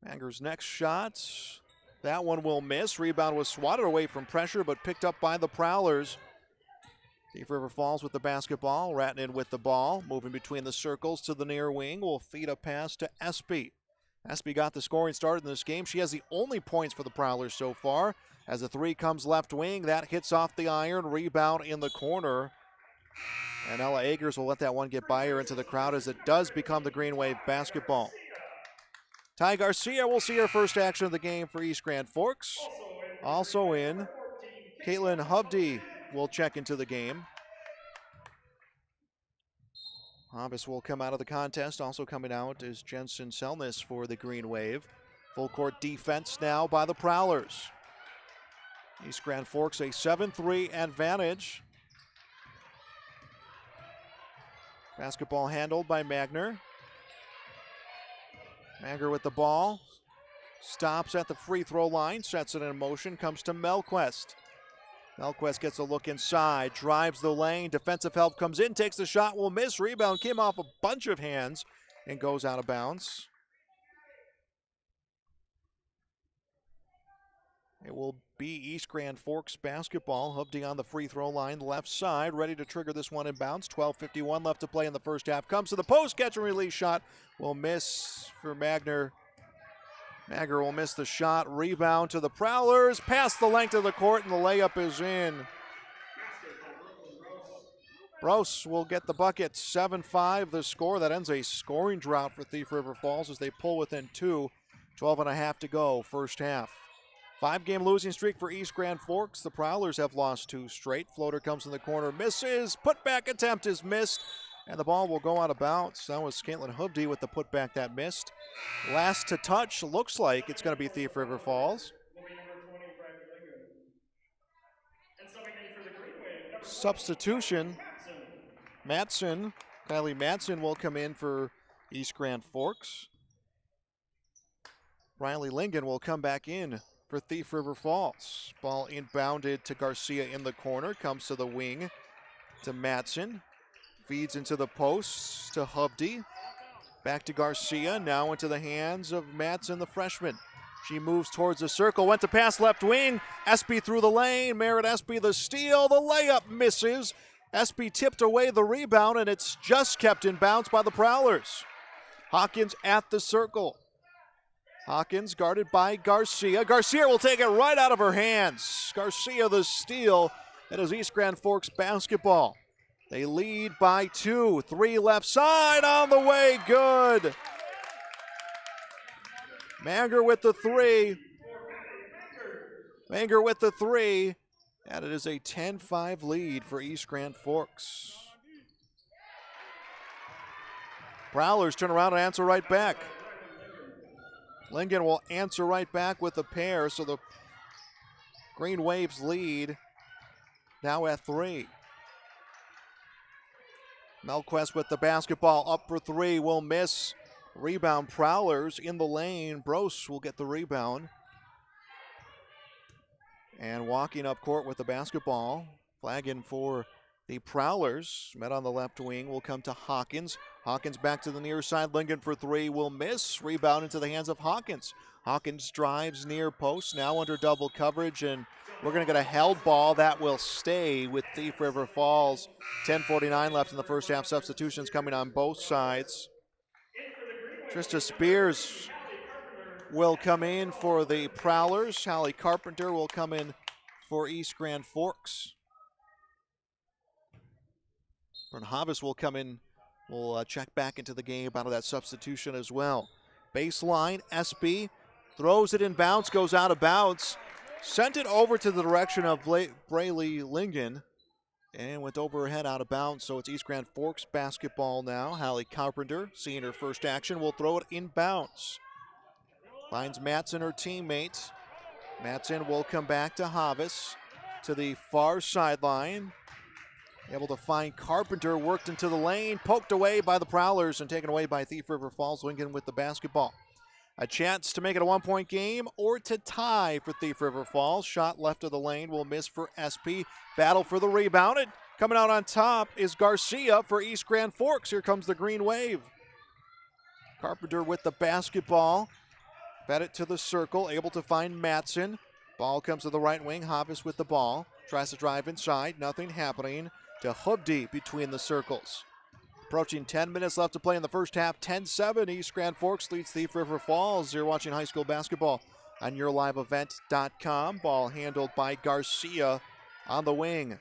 S19: Magner's next shot. That one will miss. Rebound was swatted away from pressure, but picked up by the Prowlers. Thief River Falls with the basketball. Ratnan with the ball. Moving between the circles to the near wing. Will feed a pass to Espy. Espy got the scoring started in this game. She has the only points for the Prowlers so far. As the three comes left wing, that hits off the iron. Rebound in the corner. And Ella Agers will let that one get by her into the crowd as it does become the Green Wave basketball. Ty Garcia will see her first action of the game for East Grand Forks. Also in, Caitlin Hubdy will check into the game. Hobbs will come out of the contest. Also coming out is Jensen Selness for the Green Wave. Full court defense now by the Prowlers. East Grand Forks a 7-3 advantage. Basketball handled by Magner. Magner with the ball. Stops at the free throw line, sets it in motion, comes to Melquest. Melquest gets a look inside, drives the lane, defensive help comes in, takes the shot, will miss. Rebound came off a bunch of hands and goes out of bounds. It will be East Grand Forks basketball. Hubdy on the free throw line, left side, ready to trigger this one in bounds. 12:51 left to play in the first half. Comes to the post, catch and release shot. Will miss for Magner. Magner will miss the shot. Rebound to the Prowlers. Past the length of the court, and the layup is in. Brose will get the bucket. 7-5 the score. That ends a scoring drought for Thief River Falls as they pull within 2. 12.5 to go, first half. 5-game losing streak for East Grand Forks. The Prowlers have lost 2 straight. Floater comes in the corner, misses. Putback attempt is missed, and the ball will go out of bounds. That was Caitlin Hubdy with the putback that missed. Last to touch, looks like it's going to be Thief River Falls. Substitution. Matson, Kylie Matson will come in for East Grand Forks. Riley Lingen will come back in for Thief River Falls. Ball inbounded to Garcia in the corner, comes to the wing to Matson. Feeds into the posts to Hubdy. Back to Garcia, now into the hands of Matson, the freshman. She moves towards the circle, went to pass left wing. Espy through the lane, Merritt Espy the steal, the layup misses. Espy tipped away the rebound, and it's just kept in bounds by the Prowlers. Hawkins at the circle. Hawkins guarded by Garcia. Garcia will take it right out of her hands. Garcia the steal. It is East Grand Forks basketball. They lead by 2. 3 left side on the way. Good. Manger with the 3. Manger with the 3. And it is a 10-5 lead for East Grand Forks. Prowlers turn around and answer right back. Lingen will answer right back with a pair, so the Green Waves lead now at 3. Melquest with the basketball, up for 3, will miss. Rebound Prowlers in the lane. Brose will get the rebound. And walking up court with the basketball, flagging for the Prowlers. Met on the left wing will come to Hawkins. Hawkins back to the near side. Lingen for 3 will miss. Rebound into the hands of Hawkins. Hawkins drives near post, now under double coverage, and we're going to get a held ball that will stay with Thief River Falls. 10:49 left in the first half. Substitutions coming on both sides. Trista Spears will come in for the Prowlers. Hallie Carpenter will come in for East Grand Forks. Vern Havis will come in, will check back into the game out of that substitution as well. Baseline, Espy throws it in bounds, goes out of bounds. Sent it over to the direction of Braylee Lingen and went over her head out of bounds. So it's East Grand Forks basketball now. Hallie Carpenter, seeing her first action, will throw it in bounds. Finds Matson, her teammate. Matson will come back to Havis to the far sideline. Able to find Carpenter, worked into the lane, poked away by the Prowlers and taken away by Thief River Falls. Lincoln with the basketball. A chance to make it a 1-point game or to tie for Thief River Falls. Shot left of the lane will miss for SP. Battle for the rebound. And coming out on top is Garcia for East Grand Forks. Here comes the Green Wave. Carpenter with the basketball. Fed it to the circle, able to find Matson. Ball comes to the right wing. Havis with the ball. Tries to drive inside. Nothing happening to Hubdi between the circles. Approaching 10 minutes left to play in the first half. 10-7. East Grand Forks leads Thief River Falls. You're watching high school basketball on yourliveevent.com. Ball handled by Garcia on the wing.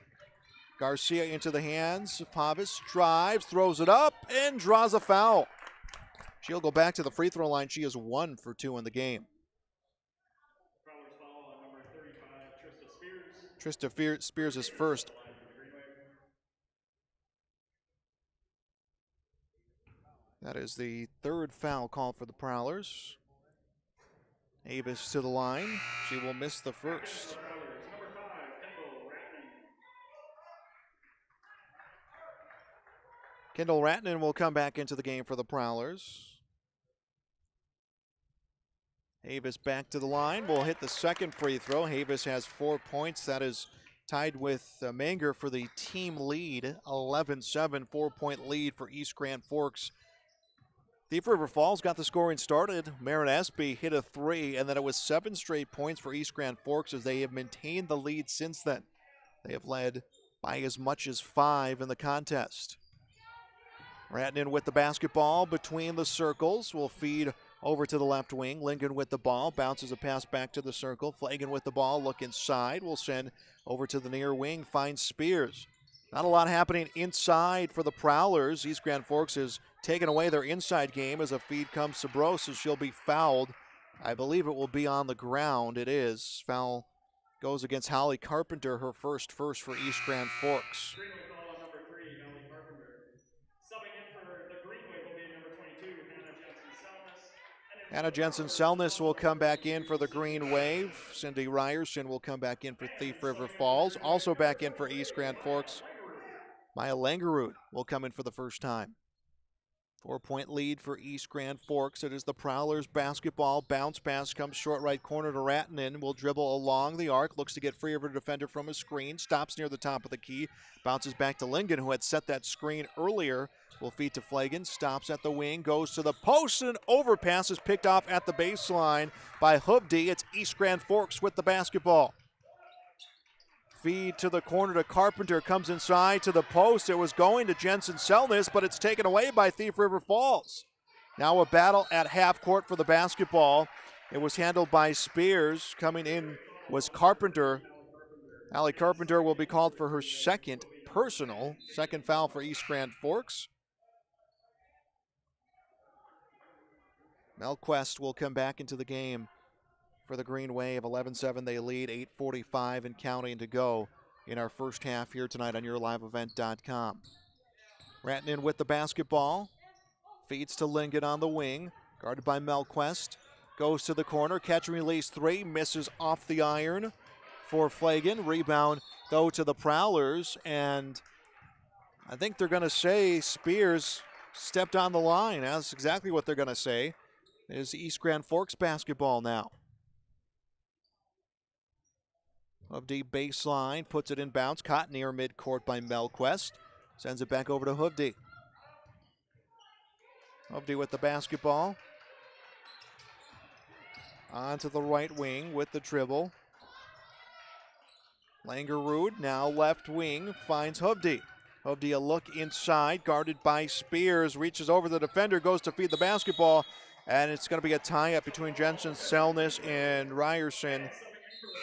S19: Garcia into the hands of Havis. Drives, throws it up, and draws a foul. She'll go back to the free throw line. She is 1 for 2 in the game. Trista Spears is first. That is the third foul call for the Prowlers. Avis to the line. She will miss the first. Kendall Ratnan will come back into the game for the Prowlers. Havis back to the line. Will hit the second free throw. Havis has 4 points. That is tied with Manger for the team lead. 11-7, 4-point lead for East Grand Forks. Thief River Falls got the scoring started. Marin Espy hit a 3, and then it was 7 straight points for East Grand Forks as they have maintained the lead since then. They have led by as much as 5 in the contest. Ratnan with the basketball between the circles. Will feed over to the left wing. Lincoln with the ball. Bounces a pass back to the circle. Flagan with the ball. Look inside. Will send over to the near wing. Finds Spears. Not a lot happening inside for the Prowlers. East Grand Forks has taken away their inside game as a feed comes to Bros, so she'll be fouled. I believe it will be on the ground. It is. Foul goes against Holly Carpenter, her first for East Grand Forks. Anna Jensen-Selness will come back in for the Green Wave. Cindy Ryerson will come back in for Thief River Falls. Also back in for East Grand Forks, Maya Langerud will come in for the first time. 4-point lead for East Grand Forks. It is the Prowlers basketball. Bounce pass comes short right corner to Ratnan. Will dribble along the arc. Looks to get free of her defender from a screen. Stops near the top of the key. Bounces back to Lingen, who had set that screen earlier. Will feed to Flagan. Stops at the wing. Goes to the post. And overpass is picked off at the baseline by Hubdi. It's East Grand Forks with the basketball. Feed to the corner to Carpenter, comes inside to the post. It was going to Jensen-Selness, but it's taken away by Thief River Falls. Now a battle at half court for the basketball. It was handled by Spears. Coming in was Carpenter. Allie Carpenter will be called for her second foul for East Grand Forks. Melquest will come back into the game for the Green Wave. 11-7 they lead, 8:45 and counting to go in our first half here tonight on yourliveevent.com. Ratnan with the basketball. Feeds to Lingen on the wing. Guarded by Melquest. Goes to the corner. Catch and release 3. Misses off the iron for Flagan. Rebound, though, to the Prowlers. And I think they're going to say Spears stepped on the line. That's exactly what they're going to say. It is East Grand Forks basketball now. Hubdi baseline, puts it in bounds, caught near midcourt by Melquest. Sends it back over to Hubdi. Hubdi with the basketball. Onto the right wing with the dribble. Langerud now left wing, finds Hubdi. Hubdi a look inside, guarded by Spears, reaches over the defender, goes to feed the basketball, and it's going to be a tie-up between Jensen-Selness and Ryerson.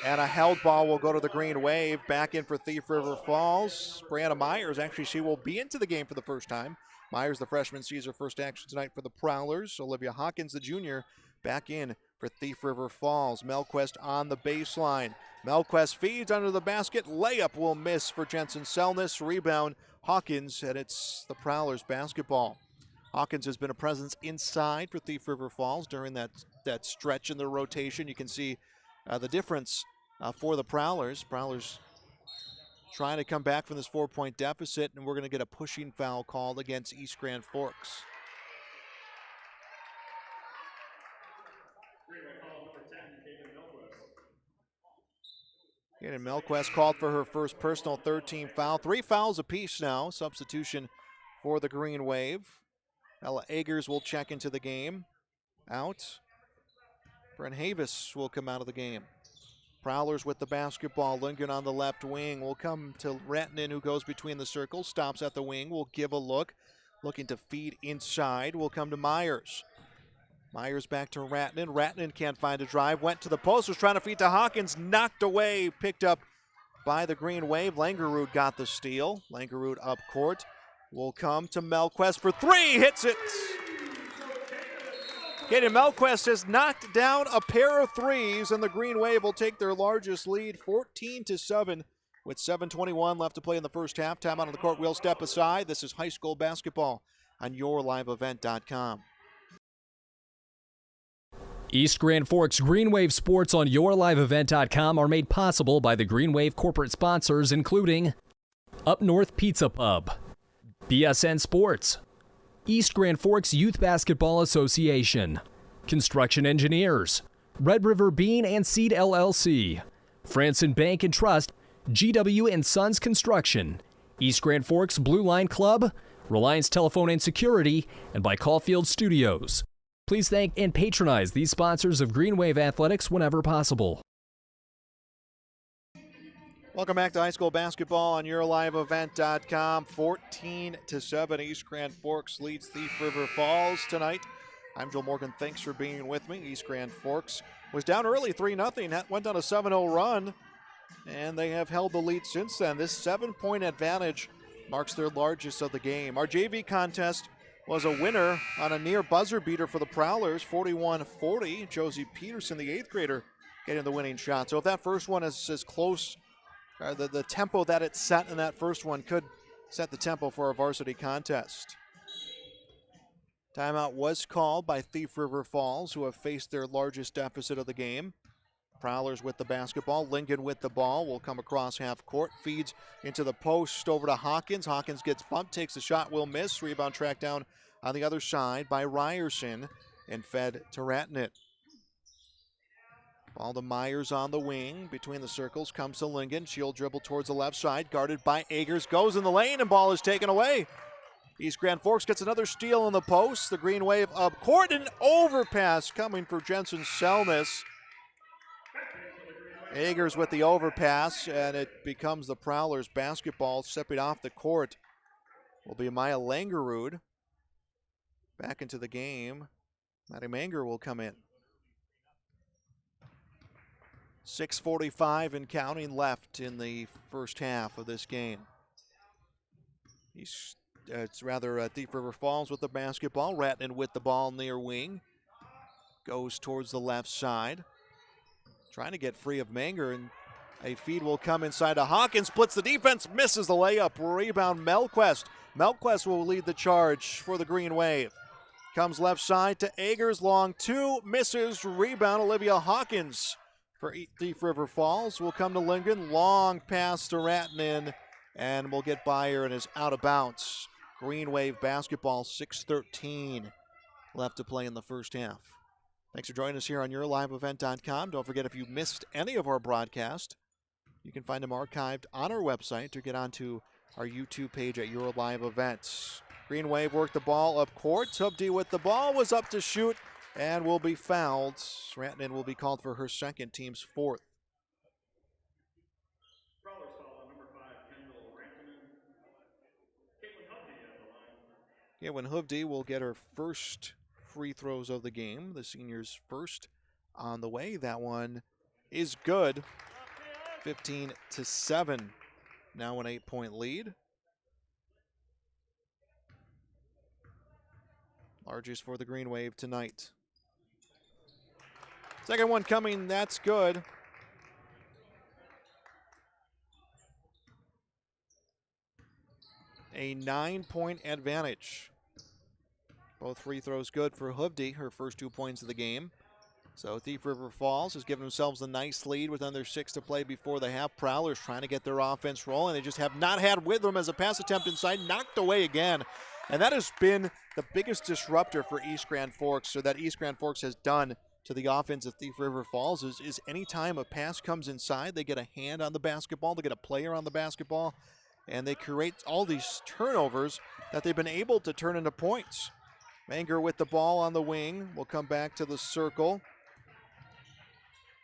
S19: And a held ball will go to the Green Wave. Back in for Thief River Falls. Brianna Myers, actually, she will be into the game for the first time. Myers, the freshman, sees her first action tonight for the Prowlers. Olivia Hawkins, the junior, back in for Thief River Falls. Melquest on the baseline. Melquest feeds under the basket. Layup will miss for Jensen-Selness. Rebound, Hawkins, and it's the Prowlers basketball. Hawkins has been a presence inside for Thief River Falls during that stretch in the rotation. You can see the difference for the Prowlers. Prowlers trying to come back from this 4-point deficit, and we're going to get a pushing foul called against East Grand Forks. Kaden Melquist called for her first personal 13 foul. 3 fouls apiece now. Substitution for the Green Wave. Ella Agers will check into the game. Out. Brent Havis will come out of the game. Prowlers with the basketball. Lindgren on the left wing will come to Ratnan, who goes between the circles. Stops at the wing. Will give a look. Looking to feed inside. Will come to Myers. Myers back to Ratnan. Ratnan can't find a drive. Went to the post. Was trying to feed to Hawkins. Knocked away. Picked up by the Green Wave. Langerud got the steal. Langerud up court. Will come to Melquist for 3. Hits it. Kaden Melquist has knocked down a pair of threes, and the Green Wave will take their largest lead, 14-7, with 7:21 left to play in the first half. Time out on the court. We'll step aside. This is high school basketball on YourLiveEvent.com.
S15: East Grand Forks Green Wave Sports on YourLiveEvent.com are made possible by the Green Wave corporate sponsors, including Up North Pizza Pub, BSN Sports, East Grand Forks Youth Basketball Association, Construction Engineers, Red River Bean and Seed LLC, Franson Bank and Trust, GW and Sons Construction, East Grand Forks Blue Line Club, Reliance Telephone and Security, and by Caulfield Studios. Please thank and patronize these sponsors of Green Wave Athletics whenever possible.
S19: Welcome back to high school basketball on YourLiveEvent.com. 14-7, East Grand Forks leads Thief River Falls tonight. I'm Joel Morgan. Thanks for being with me. East Grand Forks was down early, 3-0. Went on a 7-0 run, and they have held the lead since then. This 7-point advantage marks their largest of the game. Our JV contest was a winner on a near buzzer beater for the Prowlers, 41-40. Josie Peterson, the 8th grader, getting the winning shot. So if that first one is as close, the tempo that it set in that first one could set the tempo for a varsity contest. Timeout was called by Thief River Falls, who have faced their largest deficit of the game. Prowlers with the basketball. Lingen with the ball. Will come across half court. Feeds into the post over to Hawkins. Hawkins gets bumped, takes the shot, will miss. Rebound tracked down on the other side by Ryerson and fed to Ratnett. Ball to Myers on the wing. Between the circles comes to Lingen. She'll dribble towards the left side. Guarded by Agers. Goes in the lane and ball is taken away. East Grand Forks gets another steal in the post. The Green Wave up court. An overpass coming for Jensen Selness. Agers with the overpass, and it becomes the Prowlers basketball. Stepping off the court will be Maya Langerud. Back into the game. Maddie Manger will come in. 6:45 and counting left in the first half of this game. Thief River Falls with the basketball. Ratnan with the ball near wing. Goes towards the left side. Trying to get free of Manger, and a feed will come inside to Hawkins. Splits the defense, misses the layup. Rebound Melquist. Melquist will lead the charge for the Green Wave. Comes left side to Agers. Long 2, misses. Rebound Olivia Hawkins for Thief River Falls. Will come to Lingen. Long pass to Ratnan, and will get by her and is out of bounds. Green Wave basketball, 6:13 left to play in the first half. Thanks for joining us here on YourLiveEvent.com. Don't forget, if you missed any of our broadcast, you can find them archived on our website or get onto our YouTube page at Your Live Events. Green Wave worked the ball up court. Hubdy with the ball, was up to shoot and will be fouled. Ratnan will be called for her second, team's 4th. Caitlin Hubdy will get her first free throws of the game. The seniors first on the way. That one is good. 15-7. Now an 8-point lead. Largest for the Green Wave tonight. Second one coming, that's good. A 9-point advantage. Both free throws good for Hubdy, her first 2 points of the game. So Thief River Falls has given themselves a nice lead with under 6 to play before the half. Prowlers trying to get their offense rolling. They just have not had rhythm as a pass attempt inside, knocked away again. And that has been the biggest disruptor for East Grand Forks, or that East Grand Forks has done to the offense of Thief River Falls, is any time a pass comes inside, they get a hand on the basketball, they get a player on the basketball, and they create all these turnovers that they've been able to turn into points. Manger with the ball on the wing. Will come back to the circle.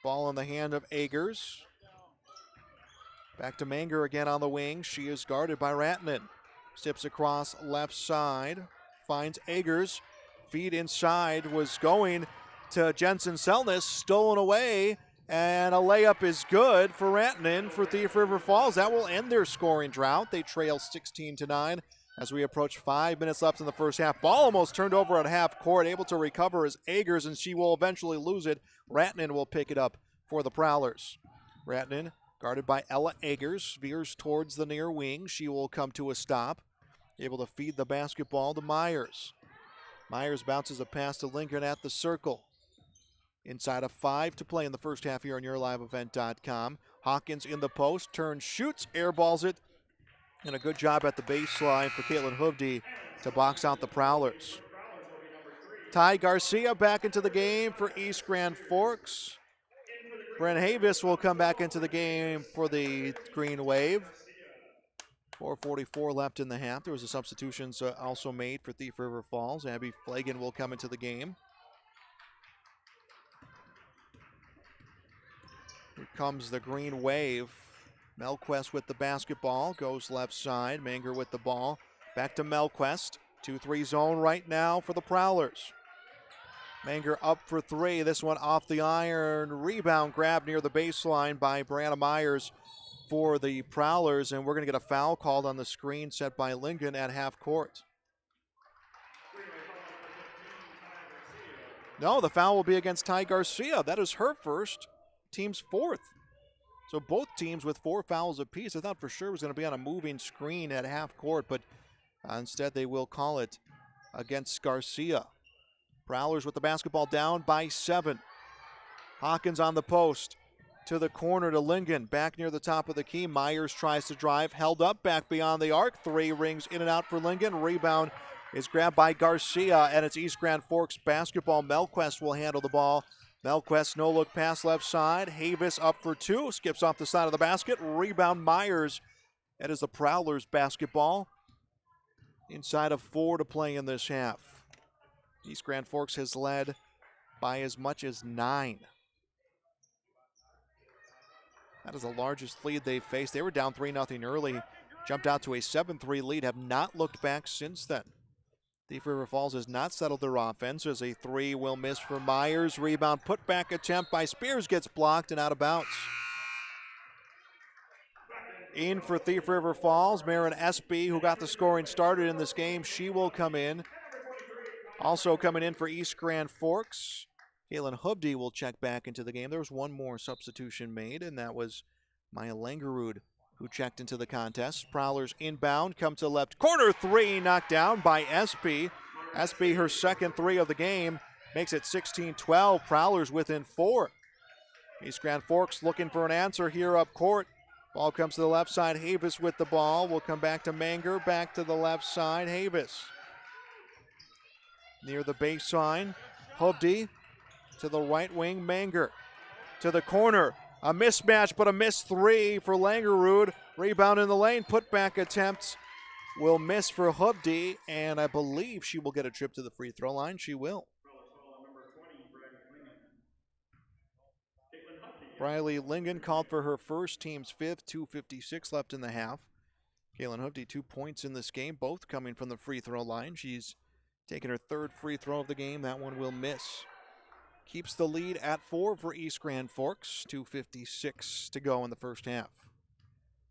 S19: Ball in the hand of Agers. Back to Manger again on the wing. She is guarded by Ratnan. Steps across left side. Finds Agers. Feed inside was going to Jensen Selness. Stolen away. And a layup is good for Ratnan for Thief River Falls. That will end their scoring drought. They trail 16-9 as we approach 5 minutes left in the first half. Ball almost turned over at half court. Able to recover is Agers, and she will eventually lose it. Ratnan will pick it up for the Prowlers. Ratnan, guarded by Ella Agers, veers towards the near wing. She will come to a stop. Able to feed the basketball to Myers. Myers bounces a pass to Lincoln at the circle. Inside of 5 to play in the first half here on YourLiveEvent.com. Hawkins in the post, turns, shoots, airballs it. And a good job at the baseline for Caitlin Hoovdy to box out the Prowlers. Ty Garcia back into the game for East Grand Forks. Brent Havis will come back into the game for the Green Wave. 4:44 left in the half. There was a substitutions also made for Thief River Falls. Abby Flagan will come into the game. Here comes the Green Wave. Melquest with the basketball, goes left side. Manger with the ball. Back to Melquest. 2-3 zone right now for the Prowlers. Manger up for 3. This one off the iron. Rebound grab near the baseline by Brianna Myers for the Prowlers. And we're going to get a foul called on the screen set by Lincoln at half court. No, the foul will be against Ty Garcia. That is her first, team's 4th. So both teams with 4 fouls apiece. I thought for sure it was going to be on a moving screen at half court, but instead they will call it against Garcia. Prowlers with the basketball down by 7. Hawkins on the post to the corner to Lingen. Back near the top of the key. Myers tries to drive. Held up back beyond the arc. 3 rings in and out for Lingen. Rebound is grabbed by Garcia, and it's East Grand Forks basketball. Melquest will handle the ball. Melquest, no-look pass left side. Havis up for 2. Skips off the side of the basket. Rebound Myers. That is the Prowlers basketball. Inside of 4 to play in this half. East Grand Forks has led by as much as 9. That is the largest lead they've faced. They were down 3-0 early. Jumped out to a 7-3 lead. Have not looked back since then. Thief River Falls has not settled their offense as a 3 will miss for Myers. Rebound put back attempt by Spears gets blocked and out of bounds. In for Thief River Falls, Marin Espy, who got the scoring started in this game. She will come in. Also coming in for East Grand Forks, Caitlin Hoovdy will check back into the game. There was one more substitution made, and that was Maya Langerud, who checked into the contest. Prowlers inbound, come to left corner 3, knocked down by Espy. Espy, her second 3 of the game, makes it 16-12. Prowlers within 4. East Grand Forks looking for an answer here up court. Ball comes to the left side. Havis with the ball. Will come back to Manger. Back to the left side. Havis. Near the baseline. Hoovdy to the right wing. Manger to the corner. A mismatch, but a missed 3 for Langerud. Rebound in the lane. Putback attempt will miss for Hoovdy, and I believe she will get a trip to the free throw line. She will. Briley Lingen called for her first, team's 5th, 2:56 left in the half. Caitlin Hoovdy, 2 points in this game, both coming from the free throw line. She's taken her 3rd free throw of the game. That one will miss. Keeps the lead at 4 for East Grand Forks. 2:56 to go in the first half.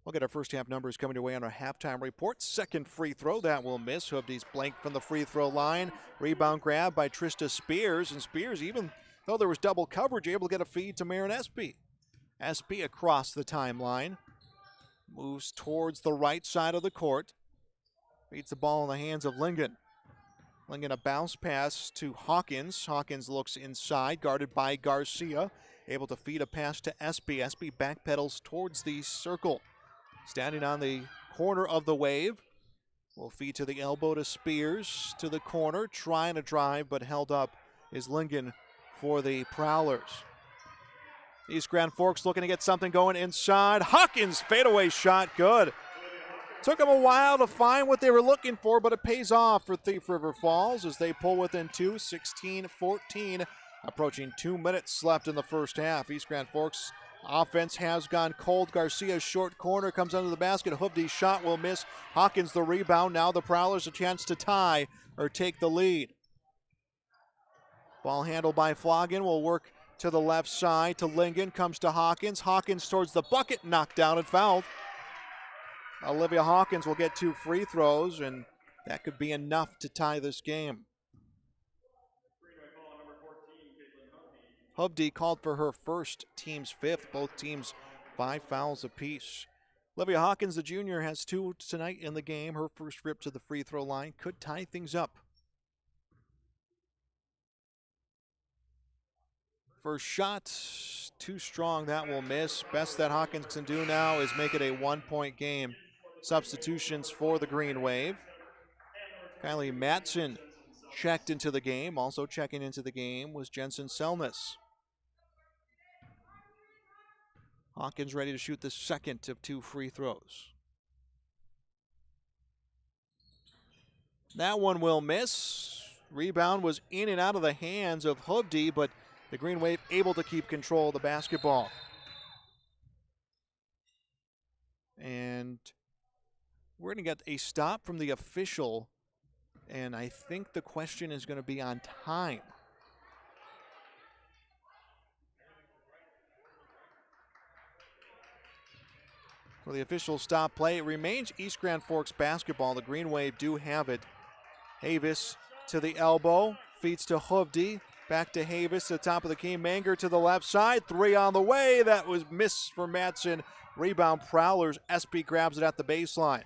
S19: We'll get our first half numbers coming away on our halftime report. 2nd free throw, that will miss. Hoovdy's blank from the free throw line. Rebound grab by Trista Spears. And Spears, even though there was double coverage, able to get a feed to Marin Espy. Espy across the timeline. Moves towards the right side of the court. Feeds the ball in the hands of Lingen. Lingen a bounce pass to Hawkins. Hawkins looks inside, guarded by Garcia. Able to feed a pass to Espy. Espy backpedals towards the circle. Standing on the corner of the wave. Will feed to the elbow to Spears. To the corner, trying to drive, but held up is Lingen for the Prowlers. East Grand Forks looking to get something going inside. Hawkins fadeaway shot, good. Took them a while to find what they were looking for, but it pays off for Thief River Falls as they pull within 2, 16-14. Approaching 2 minutes left in the first half. East Grand Forks offense has gone cold. Garcia's short corner comes under the basket. Hoobdy's shot will miss. Hawkins the rebound. Now the Prowlers a chance to tie or take the lead. Ball handled by Flogan will work to the left side to Lingen. Comes to Hawkins. Hawkins towards the bucket. Knocked down and fouled. Olivia Hawkins will get 2 free throws, and that could be enough to tie this game. Hoobdy called for her first, team's 5th. Both teams 5 fouls apiece. Olivia Hawkins, the junior, has 2 tonight in the game. Her first trip to the free throw line could tie things up. First shot, too strong. That will miss. Best that Hawkins can do now is make it a 1-point game. Substitutions for the Green Wave. Kylie Matson checked into the game. Also checking into the game was Jensen Selness. Hawkins ready to shoot the second of 2 free throws. That one will miss. Rebound was in and out of the hands of Hoobdy, but the Green Wave able to keep control of the basketball. And we're going to get a stop from the official, and I think the question is going to be on time. So the official stop play. It remains East Grand Forks basketball. The Green Wave do have it. Havis to the elbow, feeds to Hoobdy. Back to Havis to the top of the key. Manger to the left side. 3 on the way. That was missed for Matson. Rebound Prowlers. Espy grabs it at the baseline.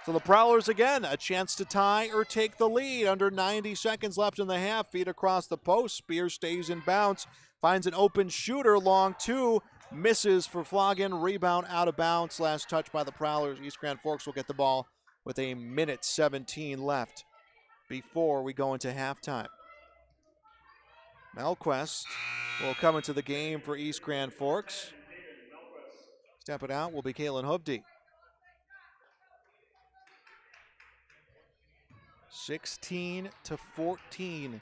S19: So the Prowlers again, a chance to tie or take the lead. Under 90 seconds left in the half. Feed across the post. Spears stays in bounds. Finds an open shooter. Long 2. Misses for Flogan. Rebound out of bounds. Last touch by the Prowlers. East Grand Forks will get the ball with a minute 17 left before we go into halftime. Melquest will come into the game for East Grand Forks. Stepping out will be Kaylin Hoobdy. 16-14.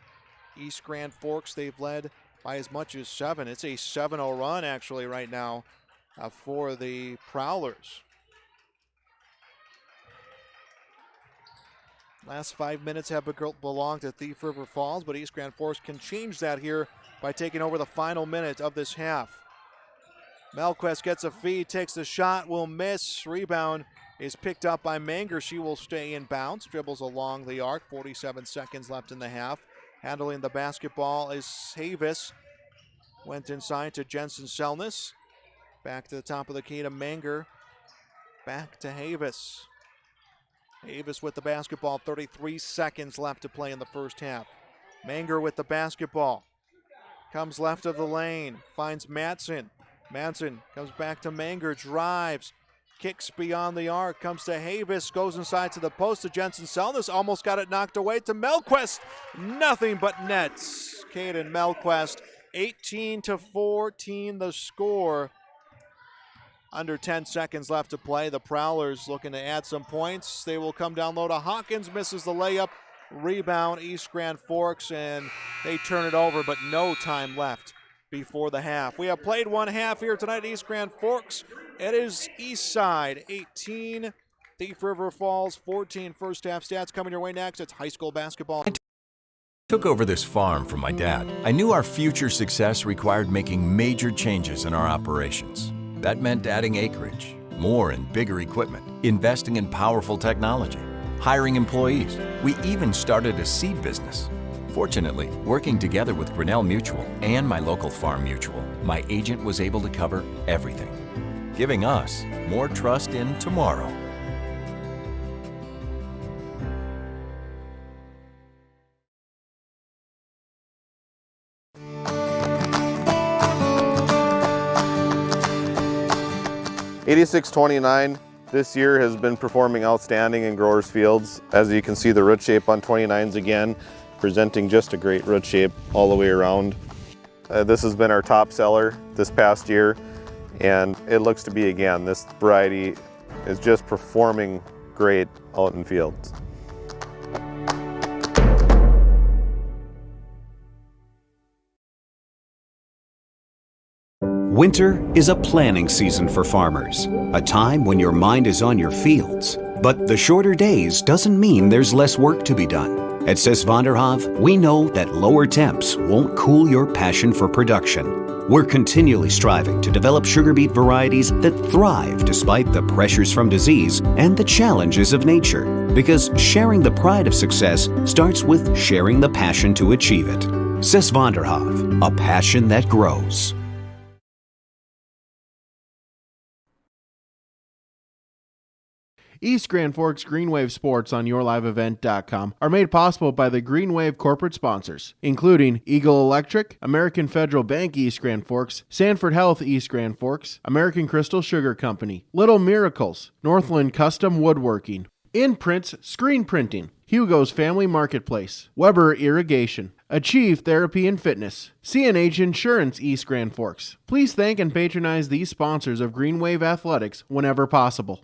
S19: East Grand Forks, they've led by as much as 7. It's a 7-0 run actually right now for the Prowlers. Last 5 minutes have belonged to Thief River Falls, but East Grand Forks can change that here by taking over the final minute of this half. Melquest gets a feed, takes the shot, will miss. Rebound is picked up by Manger. She will stay in bounds, dribbles along the arc. 47 seconds left in the half. Handling the basketball is Havis. Went inside to Jensen Selness. Back to the top of the key to Manger. Back to Havis. Havis with the basketball, 33 seconds left to play in the first half. Manger with the basketball. Comes left of the lane, finds Matson. Matson comes back to Manger, drives, kicks beyond the arc, comes to Havis, goes inside to the post to Jensen Selness, almost got it knocked away to Melquest. Nothing but nets. Caden Melquest, 18-14 the score. Under 10 seconds left to play. The Prowlers looking to add some points. They will come down low to Hawkins, misses the layup. Rebound East Grand Forks, and they turn it over, but no time left before the half. We have played one half here tonight at East Grand Forks. It is East Side 18, Thief River Falls 14. First half stats coming your way next. It's high school basketball.
S16: I took over this farm from my dad. I knew our future success required making major changes in our operations. That meant adding acreage, more and bigger equipment, investing in powerful technology, hiring employees. We even started a seed business. Fortunately, working together with Grinnell Mutual and my local farm mutual, my agent was able to cover everything, giving us more trust in tomorrow.
S17: 86-29 this year has been performing outstanding in growers fields. As you can see, the root shape on 29s again, presenting just a great root shape all the way around. This has been our top seller this past year, and it looks to be again. This variety is just performing great out in fields.
S18: Winter is a planning season for farmers, a time when your mind is on your fields. But the shorter days doesn't mean there's less work to be done. At Sis van der Haaf, we know that lower temps won't cool your passion for production. We're continually striving to develop sugar beet varieties that thrive despite the pressures from disease and the challenges of nature. Because sharing the pride of success starts with sharing the passion to achieve it. Sis van der Haaf, a passion that grows.
S3: East Grand Forks Green Wave Sports on YourLiveEvent.com are made possible by the Green Wave corporate sponsors, including Eagle Electric, American Federal Bank East Grand Forks, Sanford Health East Grand Forks, American Crystal Sugar Company, Little Miracles, Northland Custom Woodworking, Imprints Screen Printing, Hugo's Family Marketplace, Weber Irrigation, Achieve Therapy and Fitness, CNH Insurance East Grand Forks. Please thank and patronize these sponsors of Green Wave Athletics whenever possible.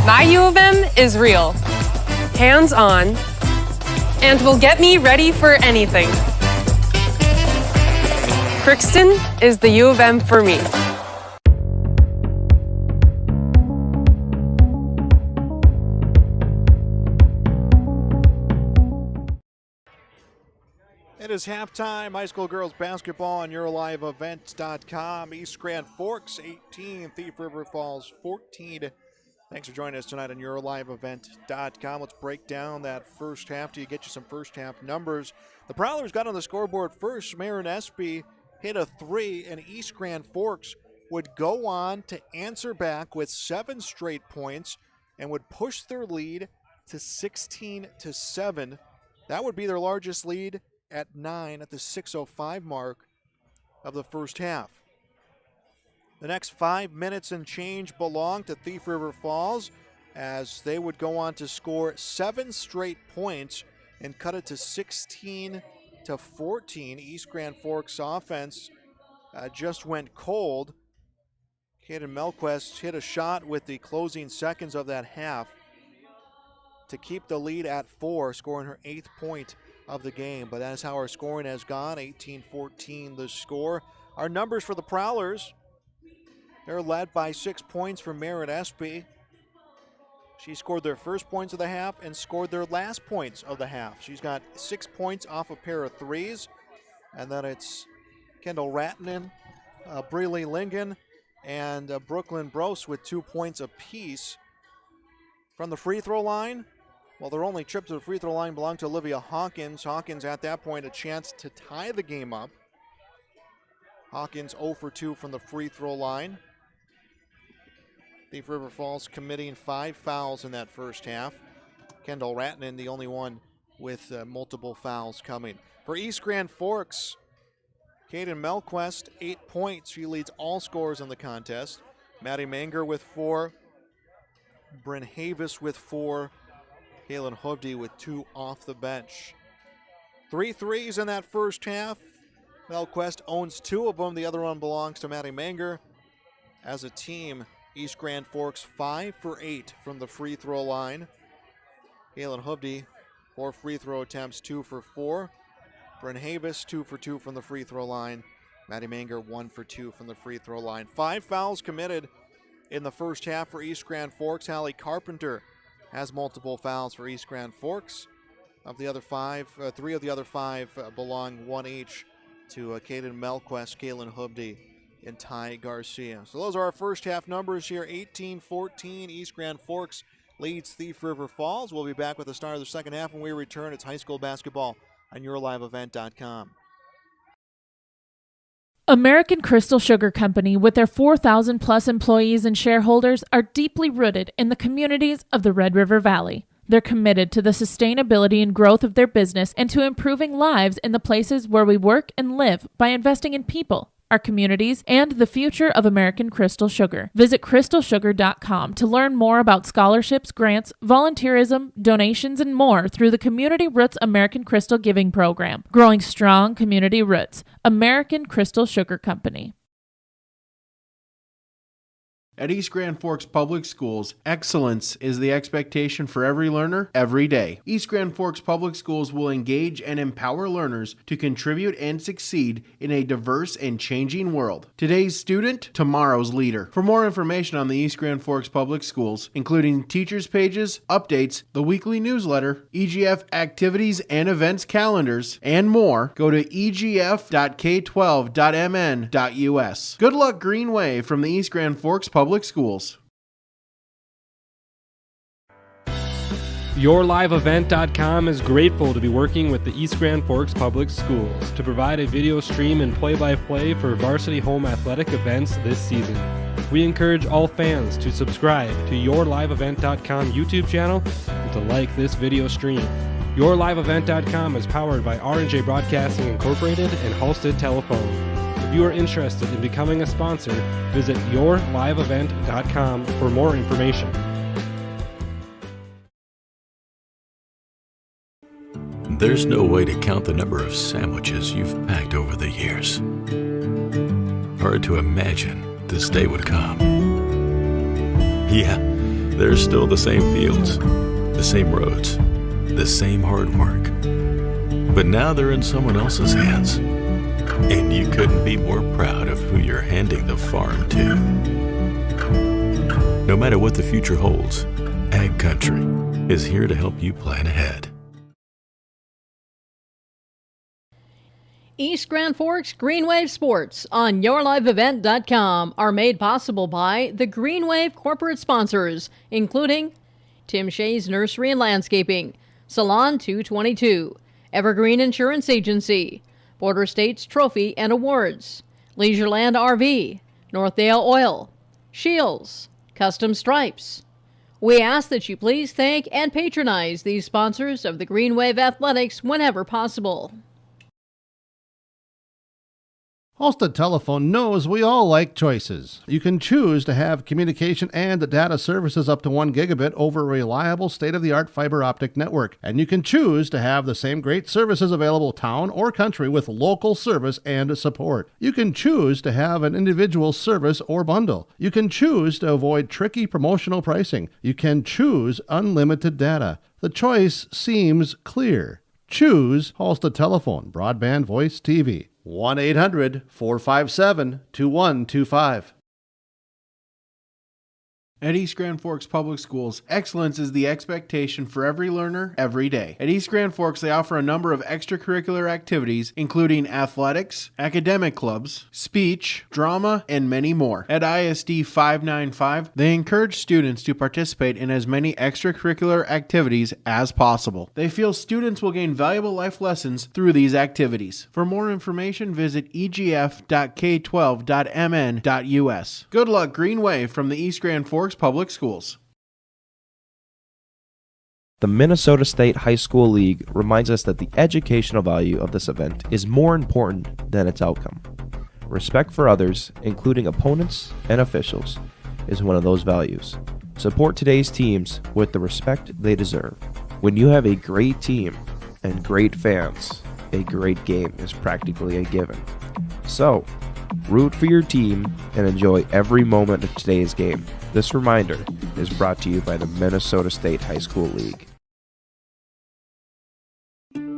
S4: My U of M is real, hands-on, and will get me ready for anything. Crookston is the U of M for me.
S19: It is halftime. High school girls basketball on YourLiveEvent.com. East Grand Forks 18, Thief River Falls 14. Thanks for joining us tonight on YourLiveEvent.com. Let's break down that first half to get you some first half numbers. The Prowlers got on the scoreboard first. Marin Espy hit a three, and East Grand Forks would go on to answer back with 7 straight points and would push their lead to 16-7. That would be their largest lead at 9 at the 6:05 mark of the first half. The next 5 minutes and change belong to Thief River Falls, as they would go on to score 7 straight points and cut it to 16-14. East Grand Forks offense just went cold. Caden Melquist hit a shot with the closing seconds of that half to keep the lead at 4, scoring her 8th point of the game. But that is how our scoring has gone, 18-14 the score. Our numbers for the Prowlers: they're led by 6 points from Marin Espy. She scored their first points of the half and scored their last points of the half. She's got 6 points off a pair of threes. And then it's Kendall Ratinen, Breeley Lingen, and Brooklyn Brose with 2 points apiece. From the free throw line, well, their only trip to the free throw line belonged to Olivia Hawkins. Hawkins at that point a chance to tie the game up. Hawkins 0 for 2 from the free throw line. Thief River Falls committing 5 fouls in that first half. Kendall Ratinen, the only one with multiple fouls coming. For East Grand Forks, Caden Melquist, 8 points. She leads all scorers in the contest. Maddie Manger with 4. Bryn Havis with 4. Kaylin Hovde with 2 off the bench. 3 threes in that first half. Melquist owns 2 of them. The other one belongs to Maddie Manger. As a team, East Grand Forks 5 for 8 from the free throw line. Kaylin Hovde, 4 free throw attempts, 2 for 4. Bryn Havis, 2 for 2 from the free throw line. Maddie Manger, 1 for 2 from the free throw line. 5 fouls committed in the first half for East Grand Forks. Hallie Carpenter has multiple fouls for East Grand Forks. Of the other 5, 3 of the other 5 belong 1 each to Caden Melquist, Kaylin Hovde, and Ty Garcia. So those are our first half numbers here. 18-14, East Grand Forks leads Thief River Falls. We'll be back with the start of the second half when we return. It's high school basketball on YourLiveEvent.com.
S5: American Crystal Sugar Company, with their 4,000 plus employees and shareholders, are deeply rooted in the communities of the Red River Valley. They're committed to the sustainability and growth of their business and to improving lives in the places where we work and live by investing in people, our communities, and the future of American Crystal Sugar. Visit crystalsugar.com to learn more about scholarships, grants, volunteerism, donations, and more through the Community Roots American Crystal Giving Program. Growing strong community roots. American Crystal Sugar Company.
S3: At East Grand Forks Public Schools, excellence is the expectation for every learner, every day. East Grand Forks Public Schools will engage and empower learners to contribute and succeed in a diverse and changing world. Today's student, tomorrow's leader. For more information on the East Grand Forks Public Schools, including teachers' pages, updates, the weekly newsletter, EGF activities and events calendars, and more, go to egf.k12.mn.us. Good luck, Green Wave, from the East Grand Forks Public Schools.
S6: YourLiveEvent.com is grateful to be working with the East Grand Forks Public Schools to provide a video stream and play-by-play for varsity home athletic events this season. We encourage all fans to subscribe to YourLiveEvent.com YouTube channel and to like this video stream. YourLiveEvent.com is powered by R&J Broadcasting Incorporated and Halstead Telephone. If you are interested in becoming a sponsor, visit YourLiveEvent.com for more information.
S7: There's no way to count the number of sandwiches you've packed over the years. Hard to imagine this day would come. Yeah, there's still the same fields, the same roads, the same hard work. But now they're in someone else's hands. And you couldn't be more proud of who you're handing the farm to. No matter what the future holds, Ag Country is here to help you plan ahead.
S8: East Grand Forks Green Wave Sports on YourLiveEvent.com are made possible by the Green Wave corporate sponsors, including Tim Shea's Nursery and Landscaping, Salon 222, Evergreen Insurance Agency, Border States Trophy and Awards, Leisureland RV, Northdale Oil, Shields, Custom Stripes. We ask that you please thank and patronize these sponsors of the Green Wave Athletics whenever possible.
S9: Halstead Telephone knows we all like choices. You can choose to have communication and data services up to 1 gigabit over a reliable state-of-the-art fiber optic network. And you can choose to have the same great services available town or country with local service and support. You can choose to have an individual service or bundle. You can choose to avoid tricky promotional pricing. You can choose unlimited data. The choice seems clear. Choose Halstead Telephone, broadband voice TV. 1-800-457-2125.
S3: At East Grand Forks Public Schools, excellence is the expectation for every learner, every day. At East Grand Forks, they offer a number of extracurricular activities, including athletics, academic clubs, speech, drama, and many more. At ISD 595, they encourage students to participate in as many extracurricular activities as possible. They feel students will gain valuable life lessons through these activities. For more information, visit egf.k12.mn.us. Good luck, Green Wave, from the East Grand Forks Public Schools.
S10: The Minnesota State High School League reminds us that the educational value of this event is more important than its outcome. Respect for others, including opponents and officials, is one of those values. Support today's teams with the respect they deserve. When you have a great team and great fans, a great game is practically a given. So, root for your team and enjoy every moment of today's game. This reminder is brought to you by the Minnesota State High School League.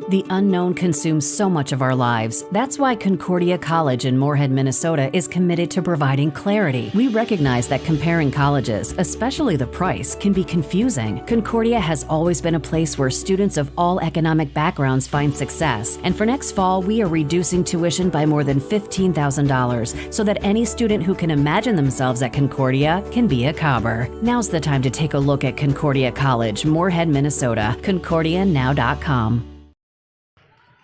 S11: The unknown consumes so much of our lives. That's why Concordia College in Moorhead, Minnesota is committed to providing clarity. We recognize that comparing colleges, especially the price, can be confusing. Concordia has always been a place where students of all economic backgrounds find success. And for next fall, we are reducing tuition by more than $15,000 so that any student who can imagine themselves at Concordia can be a Cobber. Now's the time to take a look at Concordia College, Moorhead, Minnesota. ConcordiaNow.com.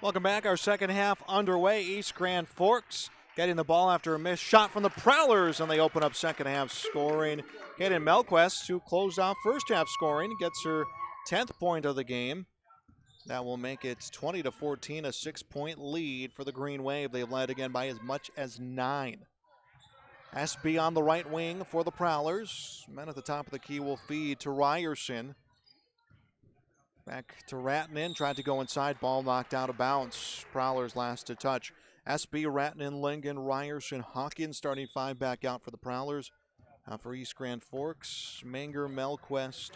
S19: Welcome back. Our second half underway. East Grand Forks getting the ball after a missed shot from the Prowlers, and they open up second half scoring. Kaden Melquist, who closed off first half scoring, gets her 10th point of the game. That will make it 20-14, a 6-point lead for the Green Wave. They've led again by as much as 9. SB on the right wing for the Prowlers. Men at the top of the key will feed to Ryerson. Back to Ratnan, tried to go inside, ball knocked out of bounds. Prowlers last to touch. SB, Ratnan, Lingen, Ryerson, Hawkins starting 5 back out for the Prowlers. For East Grand Forks, Manger, Melquist,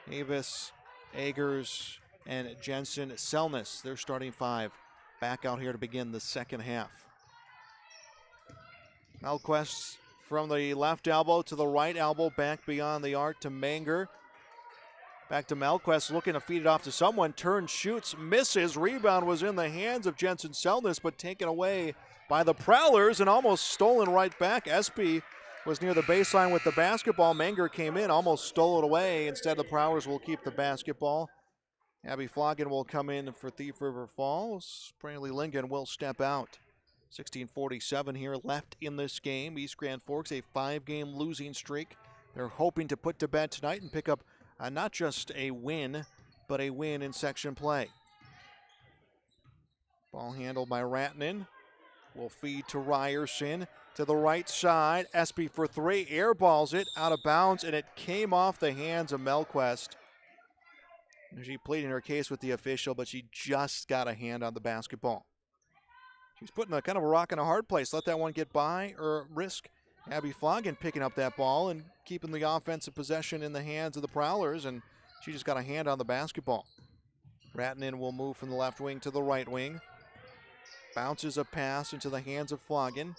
S19: Avis, Agers, and Jensen Selness. They're starting 5 back out here to begin the second half. Melquist from the left elbow to the right elbow, back beyond the arc to Manger. Back to Melquist, looking to feed it off to someone. Turns, shoots, misses. Rebound was in the hands of Jensen Selness, but taken away by the Prowlers and almost stolen right back. Espy was near the baseline with the basketball. Manger came in, almost stole it away. Instead, the Prowlers will keep the basketball. Abby Flogan will come in for Thief River Falls. Braley Lingen will step out. 16:47 here left in this game. East Grand Forks, a 5-game losing streak. They're hoping to put to bed tonight and pick up not just a win, but a win in section play. Ball handled by Ratnan. Will feed to Ryerson to the right side. Espy for 3, airballs it out of bounds, and it came off the hands of Melquist. She pleading her case with the official, but she just got a hand on the basketball. She's putting a kind of a rock in a hard place. Let that one get by or risk Abby Flogan picking up that ball and keeping the offensive possession in the hands of the Prowlers, and she just got a hand on the basketball. Ratnan will move from the left wing to the right wing. Bounces a pass into the hands of Flogan.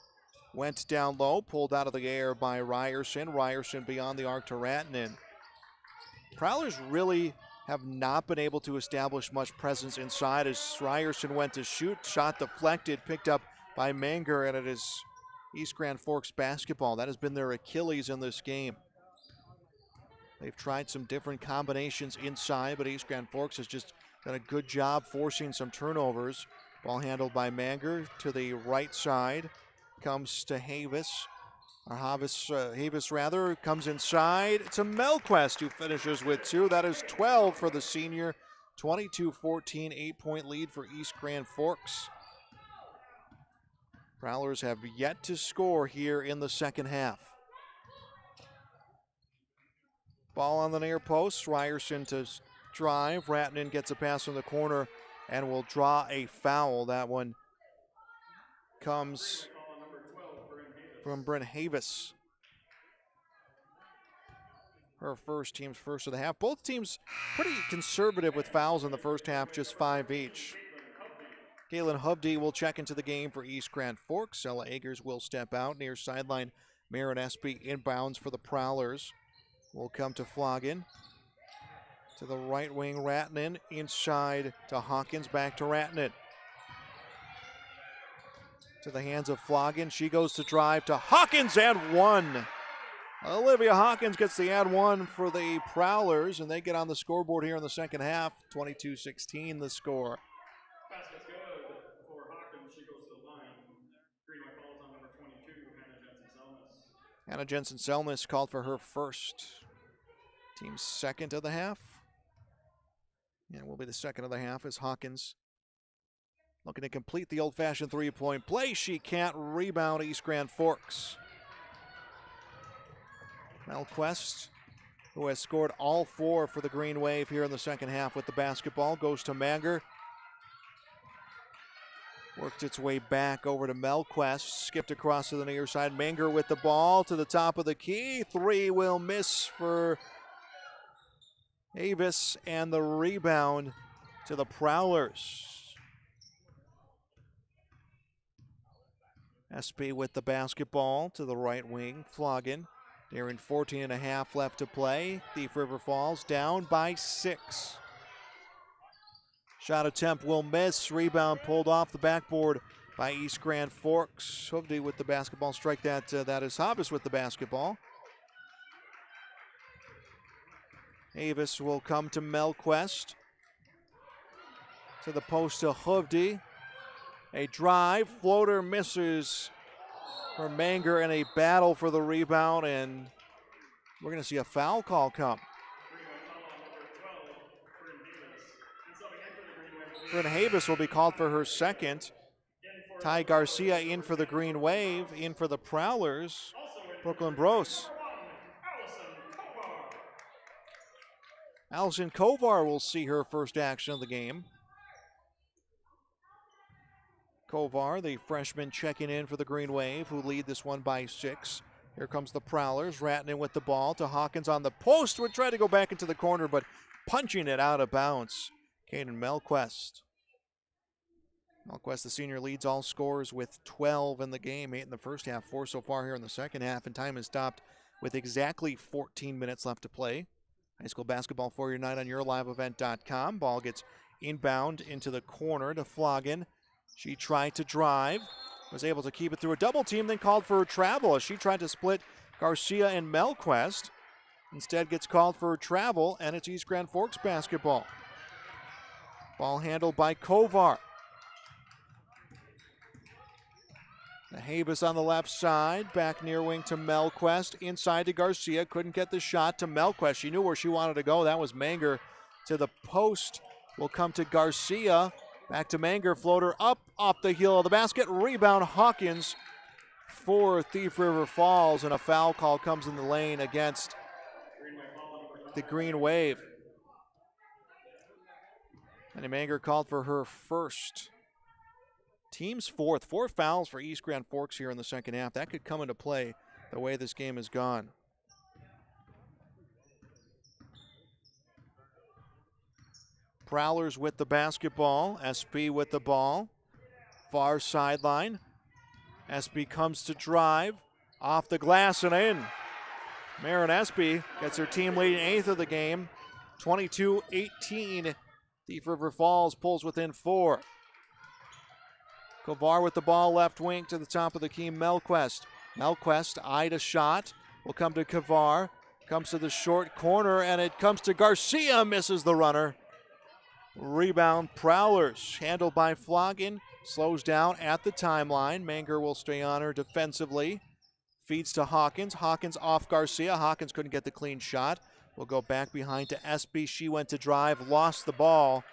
S19: Went down low, pulled out of the air by Ryerson. Ryerson beyond the arc to Ratnan. Prowlers really have not been able to establish much presence inside as Ryerson went to shoot. Shot deflected, picked up by Manger, and it is East Grand Forks basketball. That has been their Achilles in this game. They've tried some different combinations inside, but East Grand Forks has just done a good job forcing some turnovers. Ball handled by Manger to the right side. Comes to Havis. Havis rather, comes inside to Melquist, who finishes with 2. That is 12 for the senior. 22-14, 8-point lead for East Grand Forks. Prowlers have yet to score here in the second half. Ball on the near post. Ryerson to drive. Ratnan gets a pass in the corner and will draw a foul. That one comes from Bryn Havis. Her team's first of the half. Both teams pretty conservative with fouls in the first half, just 5 each. Galen Hubdy will check into the game for East Grand Forks. Ella Agers will step out near sideline. Marin Espy inbounds for the Prowlers. Will come to Flogan. To the right wing, Ratnan. Inside to Hawkins, back to Ratnan. To the hands of Flogan. She goes to drive to Hawkins and 1. Olivia Hawkins gets the and 1 for the Prowlers, and they get on the scoreboard here in the second half. 22-16 the score.
S6: Basket's good for Hawkins. She goes to the line. Greenway falls on number 22, Hannah Jensen-Selness.
S19: Hannah Jensen-Selness called for her first. Team's second of the half. And will be the second of the half as Hawkins looking to complete the old-fashioned three-point play. She can't rebound East Grand Forks. Melquist, who has scored all 4 for the Green Wave here in the second half with the basketball, goes to Manger. Worked its way back over to Melquist. Skipped across to the near side. Manger with the ball to the top of the key. 3 will miss for Avis, and the rebound to the Prowlers. Espy with the basketball to the right wing. Flogan. They're in 14.5 left to play. Thief River Falls down by 6. Shot attempt will miss. Rebound pulled off the backboard by East Grand Forks. Hovde with the basketball. Strike that. That is Hobbs with the basketball. Avis will come to Melquist. To the post to Hovde. A drive, floater misses for Manger, and a battle for the rebound, and we're going to see a foul call come. Bryn Havis will be called for her second. Ty Garcia in for the Green Wave, in for the Prowlers. Brooklyn Bros. Allison Kovar will see her first action of the game. Kovar, the freshman, checking in for the Green Wave, who lead this one by 6. Here comes the Prowlers, Ratnan with the ball to Hawkins on the post. Would try to go back into the corner, but punching it out of bounds. Caden Melquist. Melquist, the senior, leads all scorers with 12 in the game, 8 in the first half, 4 so far here in the second half, and time is stopped with exactly 14 minutes left to play. High school basketball for your night on yourliveevent.com. Ball gets inbound into the corner to Flogan. She tried to drive, was able to keep it through a double team, then called for a travel as she tried to split Garcia and Melquist. Instead gets called for a travel, and it's East Grand Forks basketball. Ball handled by Kovar. Nahabas on the left side, back near wing to Melquist, inside to Garcia, couldn't get the shot to Melquist. She knew where she wanted to go, that was Manger. To the post will come to Garcia, back to Manger, floater up, off the heel of the basket, rebound Hawkins for Thief River Falls, and a foul call comes in the lane against the Green Wave. And Manger called for her first. Team's fourth. 4 fouls for East Grand Forks here in the second half. That could come into play the way this game has gone. Prowlers with the basketball. SB with the ball. Far sideline. SB comes to drive. Off the glass and in. Marin SB gets her team leading 8th of the game. 22-18. Thief River Falls pulls within 4. Kovar with the ball left wing to the top of the key, Melquist. Melquist eyed a shot. Will come to Kovar. Comes to the short corner, and it comes to Garcia. Misses the runner. Rebound Prowlers. Handled by Flogan. Slows down at the timeline. Manger will stay on her defensively. Feeds to Hawkins. Hawkins off Garcia. Hawkins couldn't get the clean shot. Will go back behind to SB. She went to drive, lost the ball.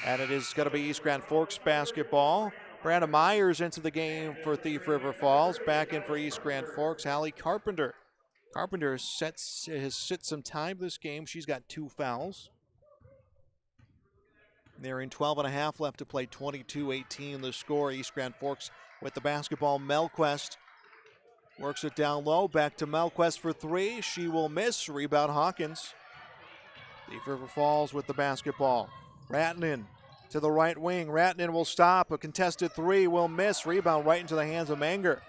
S19: And it is going to be East Grand Forks basketball. Brandon Myers into the game for Thief River Falls. Back in for East Grand Forks, Hallie Carpenter. Carpenter has sit some time this game. She's got 2 fouls. They're in 12.5 left to play, 22-18 the score. East Grand Forks with the basketball. Melquist works it down low. Back to Melquist for 3. She will miss. Rebound Hawkins. Thief River Falls with the basketball. Ratnan to the right wing. Ratnan will stop. A contested 3 will miss. Rebound right into the hands of Manger.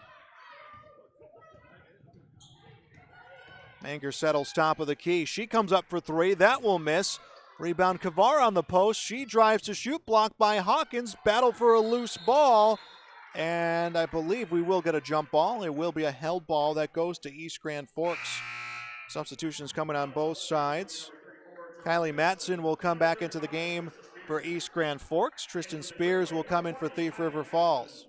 S19: Manger settles top of the key. She comes up for 3. That will miss. Rebound Kovar on the post. She drives to shoot. Blocked by Hawkins. Battle for a loose ball. And I believe we will get a jump ball. It will be a held ball that goes to East Grand Forks. Substitutions coming on both sides. Kylie Matson will come back into the game for East Grand Forks. Tristan Spears will come in for Thief River Falls.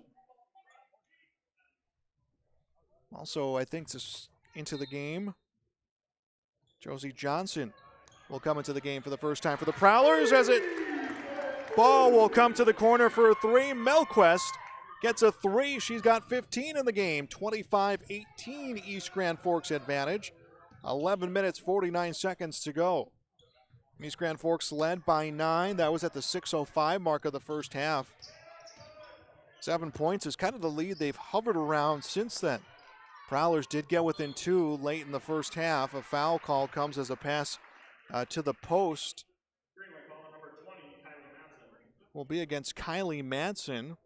S19: Also, I think this into the game, Josie Johnson will come into the game for the first time for the Prowlers as it ball will come to the corner for a 3. Melquist gets a 3. She's got 15 in the game. 25-18 East Grand Forks advantage. 11 minutes, 49 seconds to go. East Grand Forks led by 9. That was at the 6:05 mark of the first half. 7 points is kind of the lead they've hovered around since then. Prowlers did get within 2 late in the first half. A foul call comes as a pass to the post. Will be against Kylie Madsen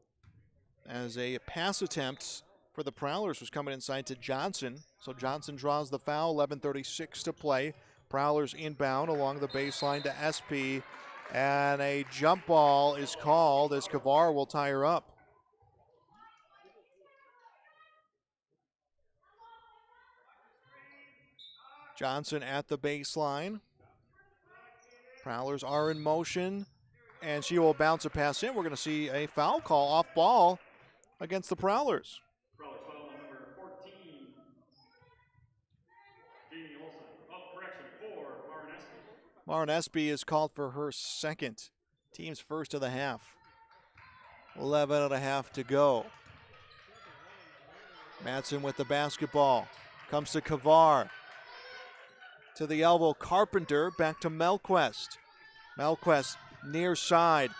S19: as a pass attempt for the Prowlers was coming inside to Johnson. So Johnson draws the foul, 11:36 to play. Prowlers inbound along the baseline to SP, and a jump ball is called as Kovar will tie her up. Johnson at the baseline. Prowlers are in motion. and she will bounce a pass in. We're going to see a foul call off ball against the Prowlers. Lauren Espy is called for her second, team's first of the half. 11 and a half to go. Madsen with the basketball. Comes to Kavar. To the elbow, Carpenter. Back to Melquist. Melquist near side.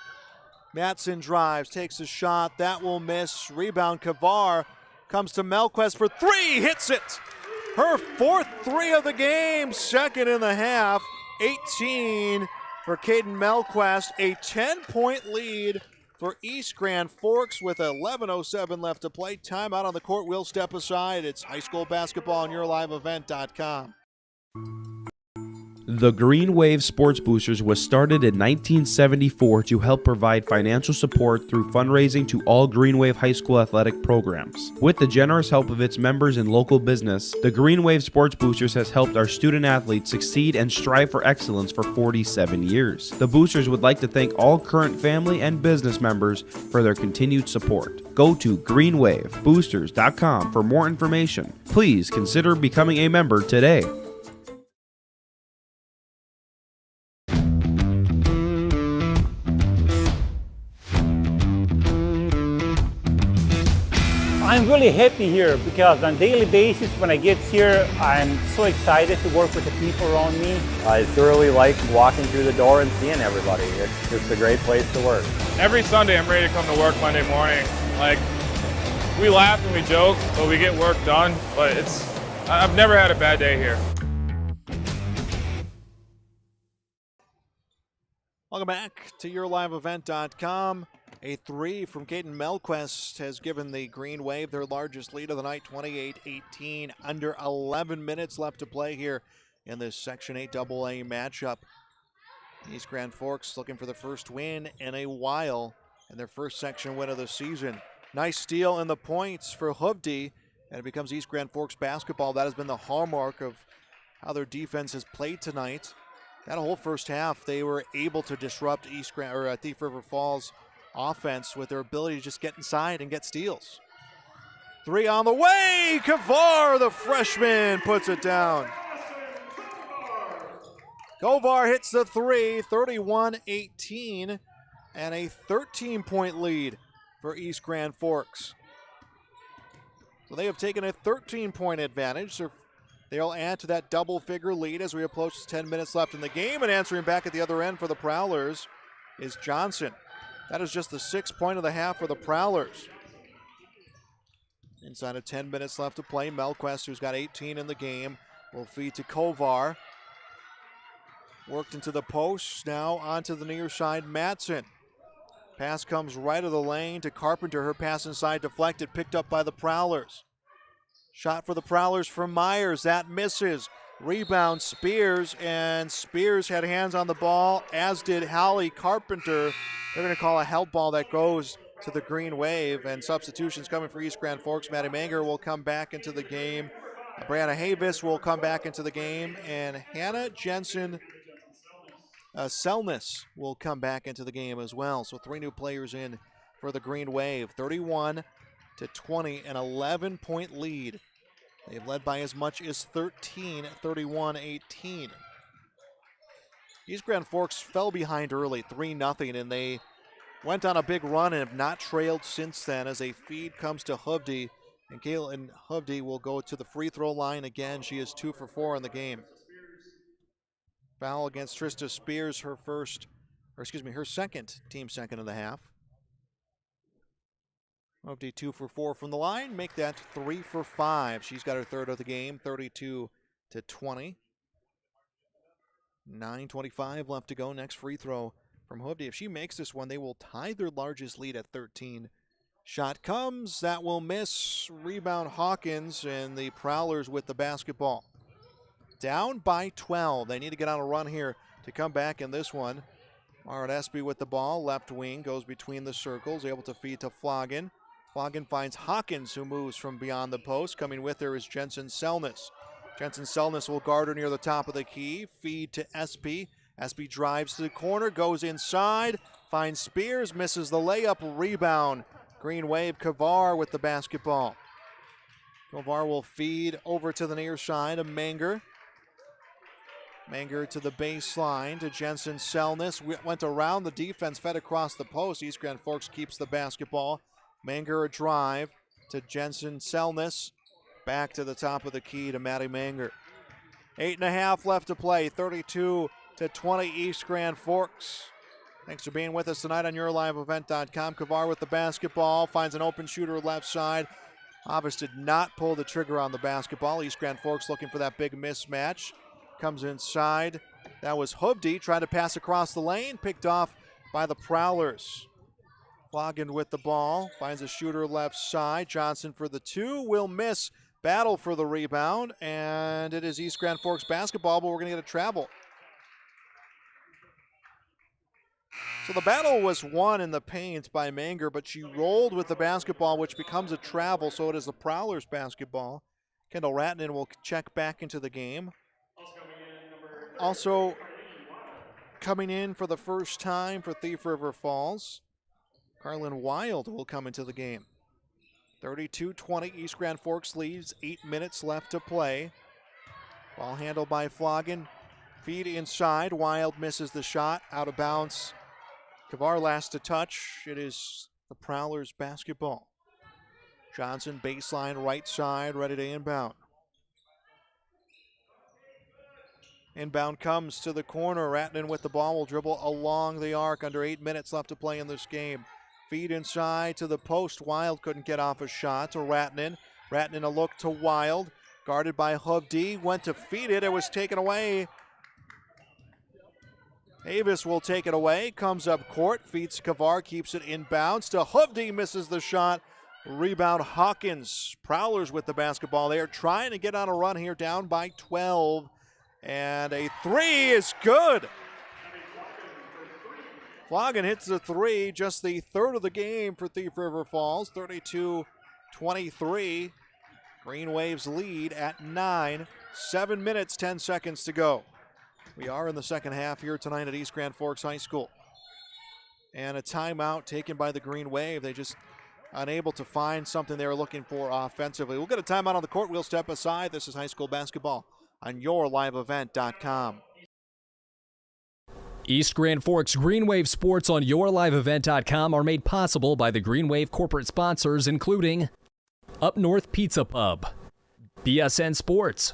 S19: Madsen drives, takes a shot. That will miss. Rebound, Kavar. Comes to Melquist for three. Hits it. Her fourth three of the game. Second in the half. 18 for Caden Melquist. A 10-point lead for East Grand Forks with 11:07 left to play. Timeout on the court. We'll step aside. It's high school basketball on yourliveevent.com.
S10: The Green Wave Sports Boosters was started in 1974 to help provide financial support through fundraising to all Green Wave high school athletic programs. With the generous help of its members and local business, the Green Wave Sports Boosters has helped our student athletes succeed and strive for excellence for 47 years. The Boosters would like to thank all current family and business members for their continued support. Go to greenwaveboosters.com for more information. Please consider becoming a member today.
S12: I'm really happy here because on a daily basis when I get here, I'm so excited to work with the people around me.
S13: I thoroughly like walking through the door and seeing everybody. It's just a great place to work.
S14: Every Sunday I'm ready to come to work Monday morning. Like, we laugh and we joke, but we get work done. But I've never had a bad day here.
S19: Welcome back to yourliveevent.com. A three from Caden Melquist has given the Green Wave their largest lead of the night, 28-18. Under 11 minutes left to play here in this Section 8 AA matchup. East Grand Forks looking for the first win in a while and their first section win of the season. Nice steal in the points for Hovde, and it becomes East Grand Forks basketball. That has been the hallmark of how their defense has played tonight. That whole first half, they were able to disrupt Thief River Falls offense with their ability to just get inside and get steals. Three on the way. Kavar, the freshman, puts it down. Kovar hits the three, 31-18, and a 13-point lead for East Grand Forks. So they have taken a 13-point advantage. They'll add to that double-figure lead as we approach 10 minutes left in the game, and answering back at the other end for the Prowlers is Johnson. That is just the 6th point of the half for the Prowlers. Inside of 10 minutes left to play, Melquist, who's got 18 in the game, will feed to Kovar. Worked into the post, now onto the near side, Madsen. Pass comes right of the lane to Carpenter. Her pass inside deflected, picked up by the Prowlers. Shot for the Prowlers from Myers, that misses. Rebound Spears, and Spears had hands on the ball, as did Hallie Carpenter. They're going to call a help ball that goes to the Green Wave, and substitutions coming for East Grand Forks. Maddie Manger will come back into the game. Brianna Havis will come back into the game, and Hannah Jensen Selness will come back into the game as well. So 3 new players in for the Green Wave. 31-20, an 11-point lead. They've led by as much as 13, 31-18. East Grand Forks fell behind early, 3-0, and they went on a big run and have not trailed since then as a feed comes to Hovde, and Caitlin Hovde will go to the free throw line again. She is 2 for 4 in the game. Foul against Trista Spears, her second, team second of the half. Hovde 2 for 4 from the line, make that 3 for 5. She's got her third of the game, 32-20. 9:25 left to go. Next free throw from Hovde. If she makes this one, they will tie their largest lead at 13. Shot comes, that will miss. Rebound Hawkins, and the Prowlers with the basketball. Down by 12. They need to get on a run here to come back in this one. Mara Espy with the ball, left wing, goes between the circles, able to feed to Flogan. Flogan finds Hawkins, who moves from beyond the post. Coming with her is Jensen Selness. Jensen Selness will guard her near the top of the key. Feed to Espy. Espy drives to the corner, goes inside, finds Spears, misses the layup, rebound. Green Wave, Kavar with the basketball. Kavar will feed over to the near side of Manger. Manger to the baseline to Jensen Selness. Went around the defense, fed across the post. East Grand Forks keeps the basketball. Manger a drive to Jensen Selness. Back to the top of the key to Maddie Manger. 8.5 left to play. 32-20 East Grand Forks. Thanks for being with us tonight on YourLiveEvent.com. Kavar with the basketball. Finds an open shooter left side. Avis did not pull the trigger on the basketball. East Grand Forks looking for that big mismatch. Comes inside. That was Hubdy trying to pass across the lane. Picked off by the Prowlers. Floggin with the ball. Finds a shooter left side. Johnson for the two. Will miss. Battle for the rebound. And it is East Grand Forks basketball, but we're going to get a travel. So the battle was won in the paint by Manger, but she rolled with the basketball, which becomes a travel, so it is the Prowlers basketball. Kendall Ratnan will check back into the game. Also coming in for the first time for Thief River Falls, Carlin Wild will come into the game. 32-20, East Grand Forks leads, 8 minutes left to play. Ball handled by Floggin. Feed inside, Wild misses the shot, out of bounds. Kavar last to touch. It is the Prowlers basketball. Johnson baseline right side, ready to inbound. Inbound comes to the corner. Ratnan with the ball will dribble along the arc. Under 8 minutes left to play in this game. Feed inside to the post. Wild couldn't get off a shot to Ratnan. Ratnan a look to Wild. Guarded by Hubdy. Went to feed it. It was taken away. Avis will take it away. Comes up court. Feeds Kavar. Keeps it inbounds to Hubdy. Misses the shot. Rebound Hawkins. Prowlers with the basketball. They are trying to get on a run here, down by 12. And a three is good. Floggin hits the three, just the third of the game for Thief River Falls. 32-23. Green Waves lead at 9. 7 minutes, 10 seconds to go. We are in the second half here tonight at East Grand Forks High School. And a timeout taken by the Green Wave. They just unable to find something they were looking for offensively. We'll get a timeout on the court. We'll step aside. This is high school basketball on YourLiveEvent.com.
S15: East Grand Forks Green Wave Sports on YourLiveEvent.com are made possible by the Green Wave corporate sponsors, including Up North Pizza Pub, BSN Sports,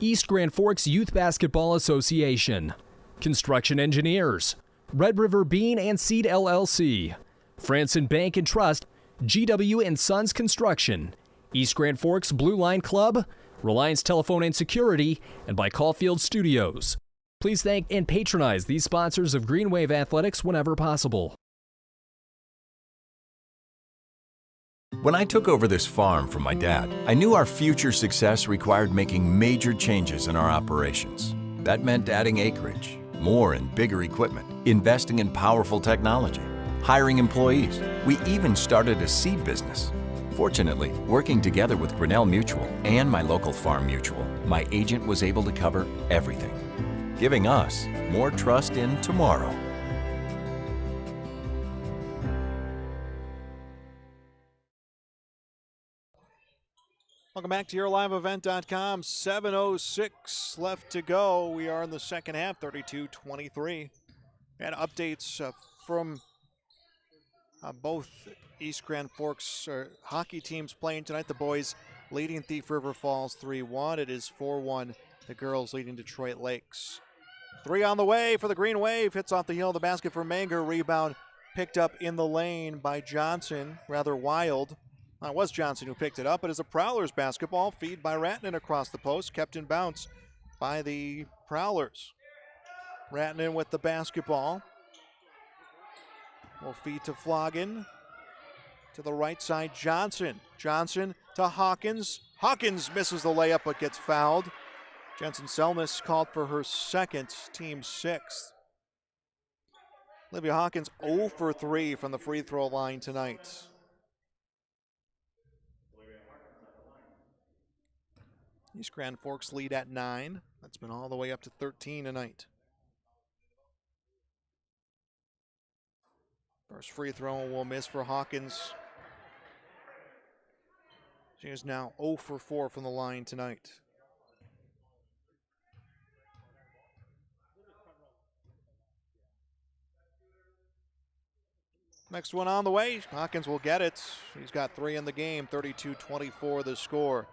S15: East Grand Forks Youth Basketball Association, Construction Engineers, Red River Bean and Seed LLC, Franson Bank and Trust, GW and Sons Construction, East Grand Forks Blue Line Club, Reliance Telephone and Security, and by Caulfield Studios. Please thank and patronize these sponsors of Green Wave Athletics whenever possible.
S16: When I took over this farm from my dad, I knew our future success required making major changes in our operations. That meant adding acreage, more and bigger equipment, investing in powerful technology, hiring employees. We even started a seed business. Fortunately, working together with Grinnell Mutual and my local farm mutual, my agent was able to cover everything, giving us more trust in tomorrow.
S19: Welcome back to YourLiveEvent.com. 7:06 left to go. We are in the second half, 32-23. And updates from both East Grand Forks hockey teams playing tonight. The boys leading Thief River Falls 3-1. It is 4-1. The girls leading Detroit Lakes. 3 on the way for the Green Wave. Hits off the heel of the basket for Manger. Rebound picked up in the lane by Johnson. Rather Wild. It was Johnson who picked it up. It is a Prowlers basketball. Feed by Ratnan across the post. Kept in bounce by the Prowlers. Ratnan with the basketball. Will feed to Floggin. To the right side, Johnson. Johnson to Hawkins. Hawkins misses the layup but gets fouled. Jensen Selness called for her second, team 6th. Olivia Hawkins 0 for 3 from the free throw line tonight. East Grand Forks lead at 9. That's been all the way up to 13 tonight. First free throw will miss for Hawkins. She is now 0 for 4 from the line tonight. Next one on the way. Hawkins will get it. He's got 3 in the game. 32-24 the score.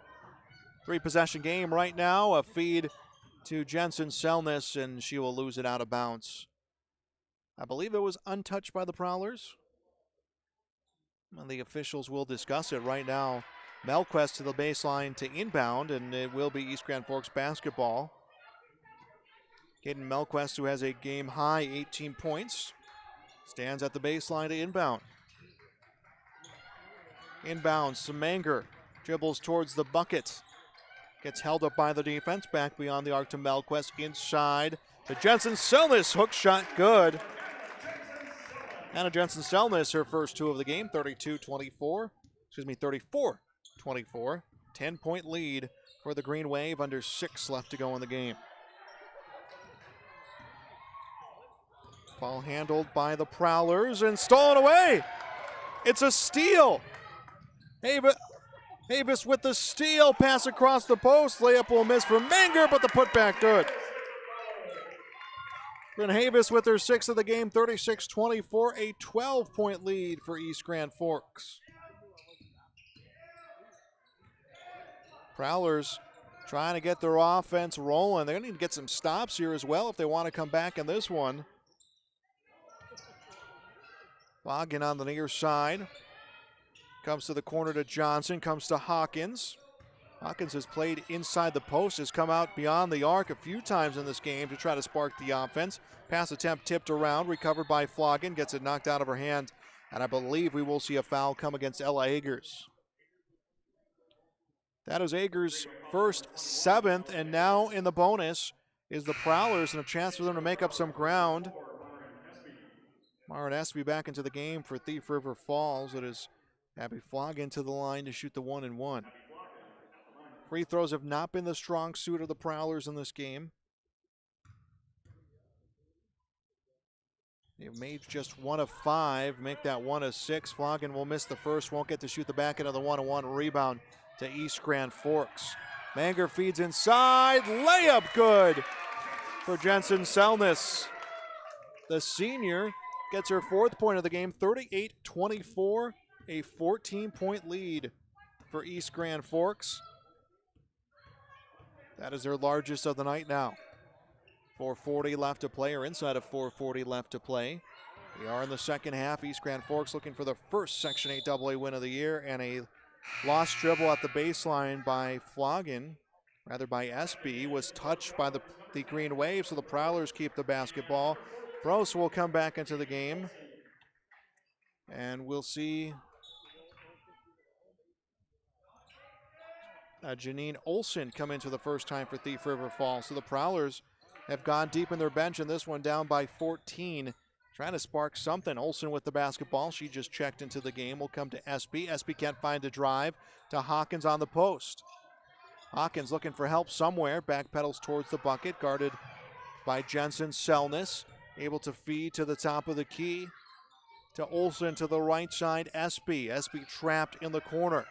S19: 3-possession game right now. A feed to Jensen Selness, and she will lose it out of bounds. I believe it was untouched by the Prowlers. And the officials will discuss it right now. Melquest to the baseline to inbound, and it will be East Grand Forks basketball. Caden Melquest, who has a game-high 18 points, stands at the baseline to inbound. Inbound, Semanger dribbles towards the bucket. Gets held up by the defense, back beyond the arc to Melquest, inside to Jensen Selness, hook shot good. Anna Jensen Selness, her first 2 of the game, 34-24. 10-point lead for the Green Wave, under 6 left to go in the game. Ball handled by the Prowlers and stolen away. It's a steal. Havis with the steal, pass across the post. Layup will miss for Manger, but the putback good. Then Havis with her 6th of the game, 36-24, a 12-point lead for East Grand Forks. Prowlers trying to get their offense rolling. They're going to need to get some stops here as well if they want to come back in this one. Loggin on the near side. Comes to the corner to Johnson, comes to Hawkins. Hawkins has played inside the post, has come out beyond the arc a few times in this game to try to spark the offense. Pass attempt tipped around, recovered by Floggin, gets it knocked out of her hand, and I believe we will see a foul come against Ella Agers. That is Agers' first 7th, and now in the bonus is the Prowlers, and a chance for them to make up some ground. Maren Espy back into the game for Thief River Falls. It is Abby Floggin to the line to shoot the 1-and-1. Free throws have not been the strong suit of the Prowlers in this game. They've made just 1 of 5, make that 1 of 6. Floggin will miss the first, won't get to shoot the back end of the 1-and-1. Rebound to East Grand Forks. Manger feeds inside, layup good for Jensen Selness. The senior gets her 4th point of the game, 38-24, a 14-point lead for East Grand Forks. That is their largest of the night now. 4:40 left to play, or inside of 4:40 left to play. We are in the second half. East Grand Forks looking for the first Section 8 AA win of the year, and a lost dribble at the baseline by Floggin, rather by Espy, was touched by the Green Wave, so the Prowlers keep the basketball. Brose will come back into the game, and we'll see Janine Olson come into the first time for Thief River Falls. So the Prowlers have gone deep in their bench in this one, down by 14. Trying to spark something. Olson with the basketball. She just checked into the game. Will come to Espy. Espy can't find the drive to Hawkins on the post. Hawkins looking for help somewhere. Backpedals towards the bucket. Guarded by Jensen Selness. Able to feed to the top of the key. To Olson to the right side. Espy. Espy trapped in the corner.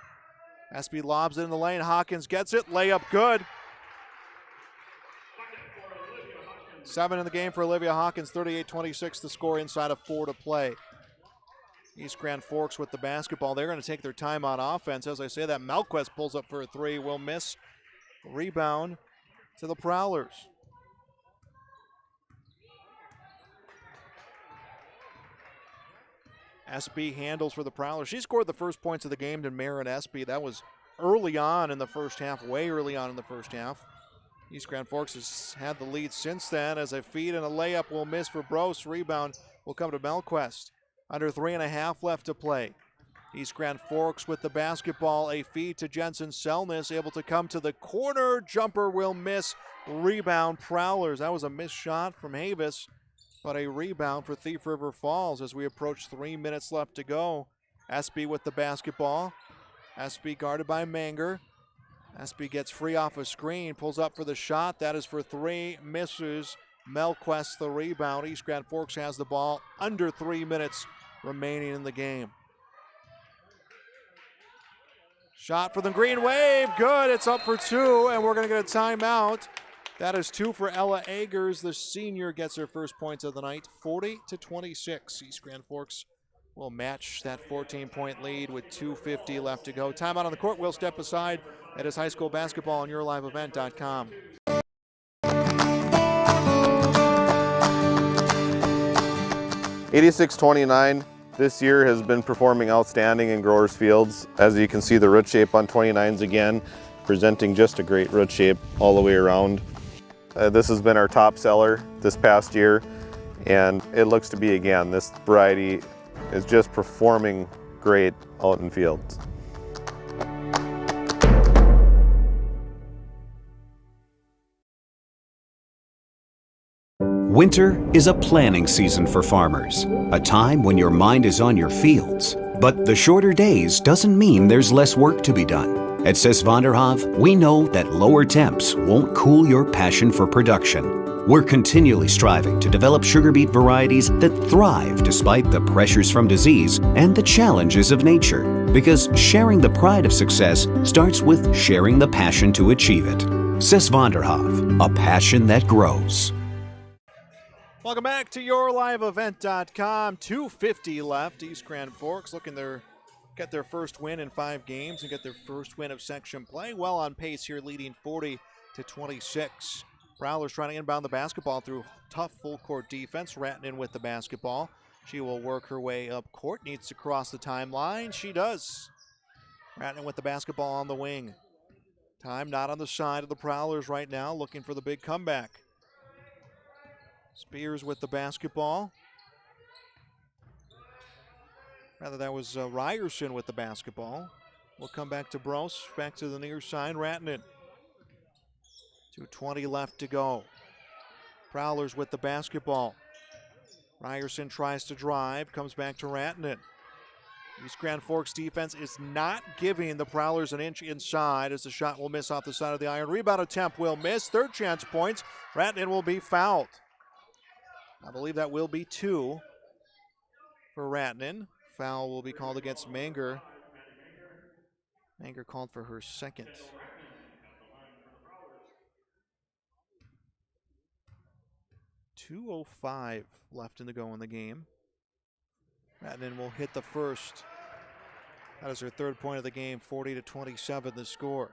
S19: Espy lobs it in the lane. Hawkins gets it. Layup good. 7 in the game for Olivia Hawkins. 38-26 the score, inside of 4 to play. East Grand Forks with the basketball. They're going to take their time on offense. As I say that, Melquest pulls up for a 3. Will miss. Rebound to the Prowlers. Espy handles for the Prowlers. She scored the first points of the game to Maren Espy. That was early on in the first half, way early on in the first half. East Grand Forks has had the lead since then, as a feed and a layup will miss for Brose. Rebound will come to Melquest. Under 3.5 left to play. East Grand Forks with the basketball. A feed to Jensen Selness, able to come to the corner. Jumper will miss. Rebound Prowlers. That was a missed shot from Havis, but a rebound for Thief River Falls as we approach 3 minutes left to go. Espy with the basketball. Espy guarded by Manger. Espy gets free off a screen, pulls up for the shot. That is for 3, misses. Melquest the rebound. East Grand Forks has the ball. Under 3 minutes remaining in the game. Shot for the Green Wave, good, it's up for two, and we're gonna get a timeout. That is two for Ella Agers. The senior gets her first points of the night, 40-26. East Grand Forks will match that 14-point lead with 2:50 left to go. Timeout on the court, we'll step aside. That is high school basketball on yourliveevent.com.
S17: 86-29. This year has been performing outstanding in growers fields. As you can see, the root shape on 29s again, presenting just a great root shape all the way around. This has been our top seller this past year, and it looks to be again. This variety is just performing great out in fields.
S18: Winter is a planning season for farmers, a time when your mind is on your fields. But the shorter days doesn't mean there's less work to be done. At Sis van der Haaf, we know that lower temps won't cool your passion for production. We're continually striving to develop sugar beet varieties that thrive despite the pressures from disease and the challenges of nature. Because sharing the pride of success starts with sharing the passion to achieve it. Sis van der Haaf, a passion that grows.
S19: Welcome back to yourliveevent.com. 2:50 left. East Grand Forks looking to get their first win in 5 games and get their first win of section play. Well on pace here, leading 40-26. Prowlers trying to inbound the basketball through tough full court defense. Ratton with the basketball. She will work her way up court. Needs to cross the timeline. She does. Ratton with the basketball on the wing. Time not on the side of the Prowlers right now, looking for the big comeback. Spears with the basketball. Rather, that was Ryerson with the basketball. We'll come back to Bros, back to the near side, Ratton. 2:20 left to go. Prowlers with the basketball. Ryerson tries to drive, comes back to Ratton. East Grand Forks defense is not giving the Prowlers an inch inside as the shot will miss off the side of the iron. Rebound attempt will miss. Third chance points. Ratton will be fouled. I believe that will be 2 for Ratton. Foul will be called against Manger. Manger called for her second. .205 left in the go in the game. Ratton will hit the first. That is her third point of the game, 40-27 the score.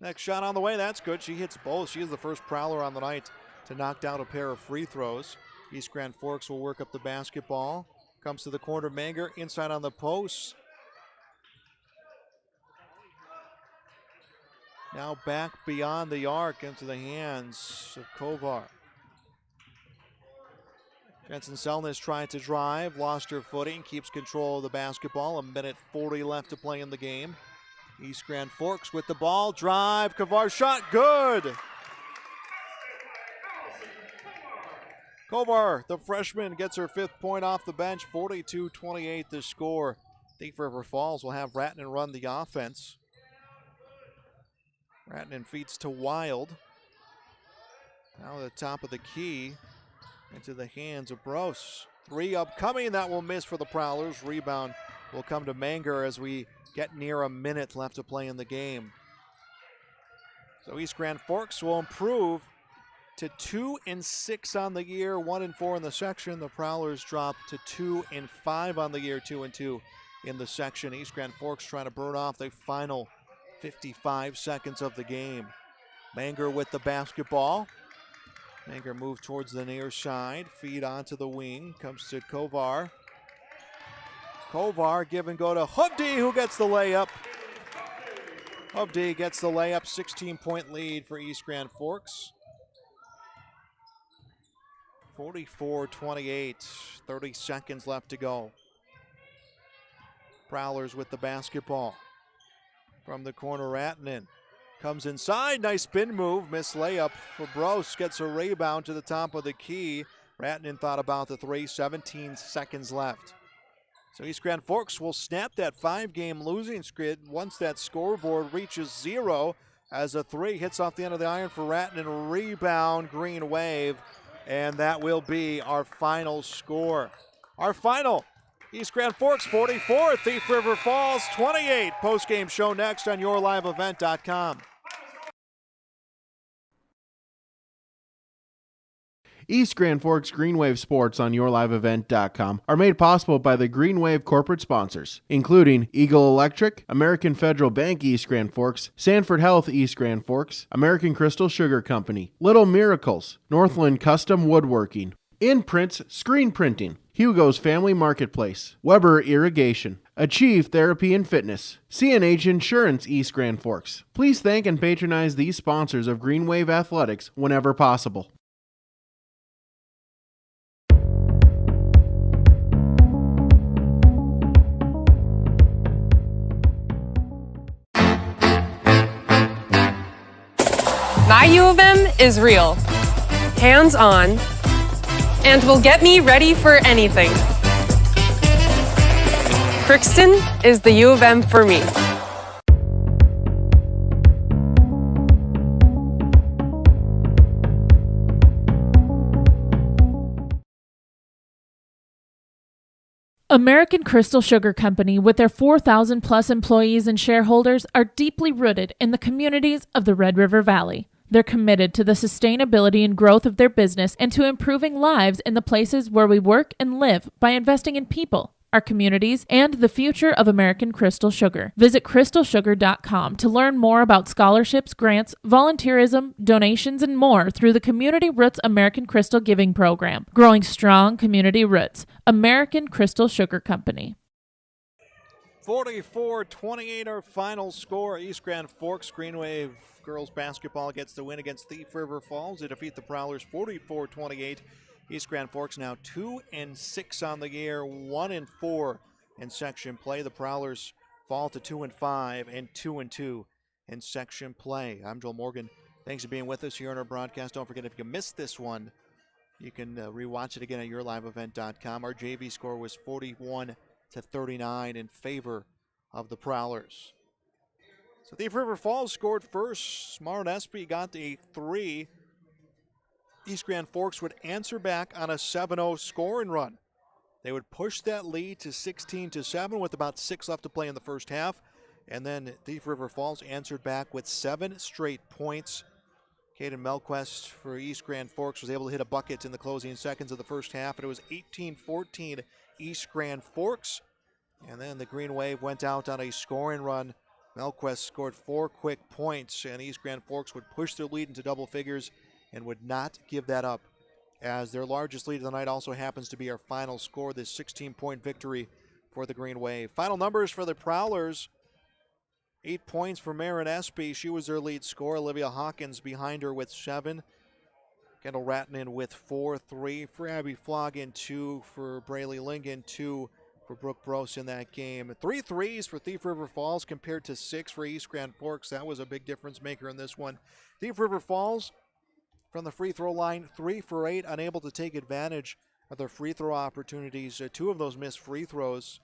S19: Next shot on the way, that's good. She hits both. She is the first Prowler on the night to knock down a pair of free throws. East Grand Forks will work up the basketball. Comes to the corner, Manger inside on the post. Now back beyond the arc into the hands of Kovar. Jensen Selness trying to drive, lost her footing, keeps control of the basketball. 1:40 left to play in the game. East Grand Forks with the ball, drive, Kovar shot, good! Kovar, the freshman, gets her 5th point off the bench, 42-28 the score. Thief River Falls will have Ratton run the offense. Ratton feeds to Wild. Now the top of the key into the hands of Bros. 3 upcoming, that will miss for the Prowlers. Rebound will come to Manger as we get near a minute left to play in the game. So East Grand Forks will improve to 2-6 on the year, 1-4 in the section. The Prowlers drop to 2-5 on the year, 2-2 in the section. East Grand Forks trying to burn off the final 55 seconds of the game. Manger with the basketball. Manger moves towards the near side, feed onto the wing, comes to Kovar. Kovar give and go to Hubdi, who gets the layup. Hubdi gets the layup, 16-point lead for East Grand Forks. 44-28, 30 seconds left to go. Prowlers with the basketball. From the corner, Ratton comes inside, nice spin move, missed layup for Bros, gets a rebound to the top of the key. Ratton thought about the 3, 17 seconds left. So East Grand Forks will snap that 5-game losing skid once that scoreboard reaches 0 as a three hits off the end of the iron for Ratton. Rebound, Green Wave. And that will be our final score. Our final, East Grand Forks 44, Thief River Falls 28. Postgame show next on yourliveevent.com.
S3: East Grand Forks Green Wave Sports on yourliveevent.com are made possible by the Green Wave corporate sponsors, including Eagle Electric, American Federal Bank East Grand Forks, Sanford Health East Grand Forks, American Crystal Sugar Company, Little Miracles, Northland Custom Woodworking, Imprints Screen Printing, Hugo's Family Marketplace, Weber Irrigation, Achieve Therapy and Fitness, CNH Insurance East Grand Forks. Please thank and patronize these sponsors of Green Wave Athletics whenever possible.
S4: My U of M is real, hands-on, and will get me ready for anything. Crookston is the U of M for me.
S5: American Crystal Sugar Company, with their 4,000 plus employees and shareholders, are deeply rooted in the communities of the Red River Valley. They're committed to the sustainability and growth of their business and to improving lives in the places where we work and live by investing in people, our communities, and the future of American Crystal Sugar. Visit crystalsugar.com to learn more about scholarships, grants, volunteerism, donations, and more through the Community Roots American Crystal Giving Program. Growing strong community roots. American Crystal Sugar Company.
S19: 44-28 our final score. East Grand Forks Green Wave girls basketball gets the win against Thief River Falls. They defeat the Prowlers 44-28. East Grand Forks now 2-6 on the year, 1-4 in section play. The Prowlers fall to 2-5 and 2-2 in section play. I'm Joel Morgan. Thanks for being with us here on our broadcast. Don't forget, if you missed this one, you can rewatch it again at yourliveevent.com. Our JV score was 41-39 in favor of the Prowlers. So Thief River Falls scored first. Smart Espy got a three. East Grand Forks would answer back on a 7-0 scoring run. They would push that lead to 16-7 with about 6 left to play in the first half. And then Thief River Falls answered back with 7 straight points. Caden Melquist for East Grand Forks was able to hit a bucket in the closing seconds of the first half, and it was 18-14 East Grand Forks. And then the Green Wave went out on a scoring run. Melquist scored 4 quick points, and East Grand Forks would push their lead into double figures and would not give that up, as their largest lead of the night also happens to be our final score, this 16-point victory for the Green Wave. Final numbers for the Prowlers: 8 points for Marin Espy. She was their lead scorer. Olivia Hawkins behind her with 7. Kendall Ratnan with 4, 3 for Abby Floggin, 2 for Braylee Lingen, 2 for Brooke Brose in that game. 3 threes for Thief River Falls compared to 6 for East Grand Forks. That was a big difference maker in this one. Thief River Falls from the free throw line, 3 for 8, unable to take advantage of their free throw opportunities. 2 of those missed free throws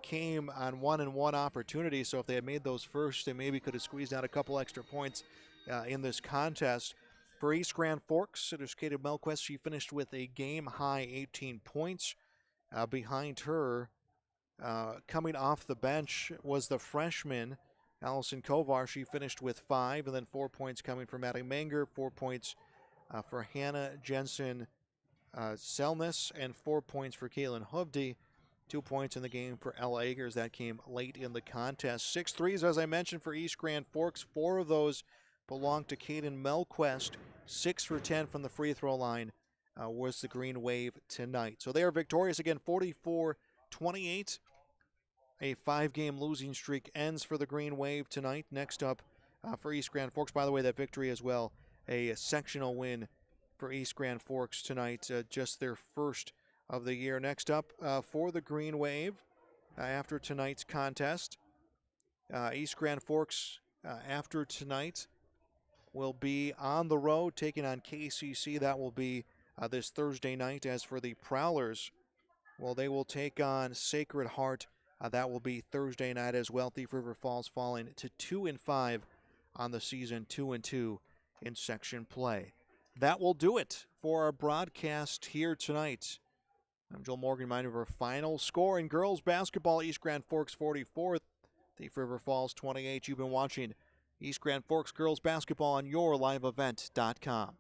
S19: came on 1-and-1 opportunities, so if they had made those first, they maybe could have squeezed out a couple extra points in this contest. For East Grand Forks, it is Katie Melquist. She finished with a game-high 18 points. Behind her, coming off the bench, was the freshman, Allison Kovar. She finished with 5, and then 4 points coming from Maddie Manger, 4 points for Hannah Jensen Selness, and 4 points for Kaylin Hovde. 2 points in the game for Ella Agers. That came late in the contest. 6 threes, as I mentioned, for East Grand Forks. 4 of those belonged to Caden Melquist. 6 for 10 from the free throw line was the Green Wave tonight. So they are victorious again, 44-28. A 5-game losing streak ends for the Green Wave tonight. Next up for East Grand Forks, by the way, that victory as well, a sectional win for East Grand Forks tonight, just their first of the year. Next up for the Green Wave after tonight's contest, East Grand Forks after tonight will be on the road taking on KCC. That will be this Thursday night. As for the Prowlers, well, they will take on Sacred Heart. That will be Thursday night as well. Thief River Falls falling to 2-5 on the season, 2-2 in section play. That will do it for our broadcast here tonight. I'm Joel Morgan, reminder of our final score in girls basketball. East Grand Forks 44, Thief River Falls 28. You've been watching East Grand Forks girls basketball on yourliveevent.com.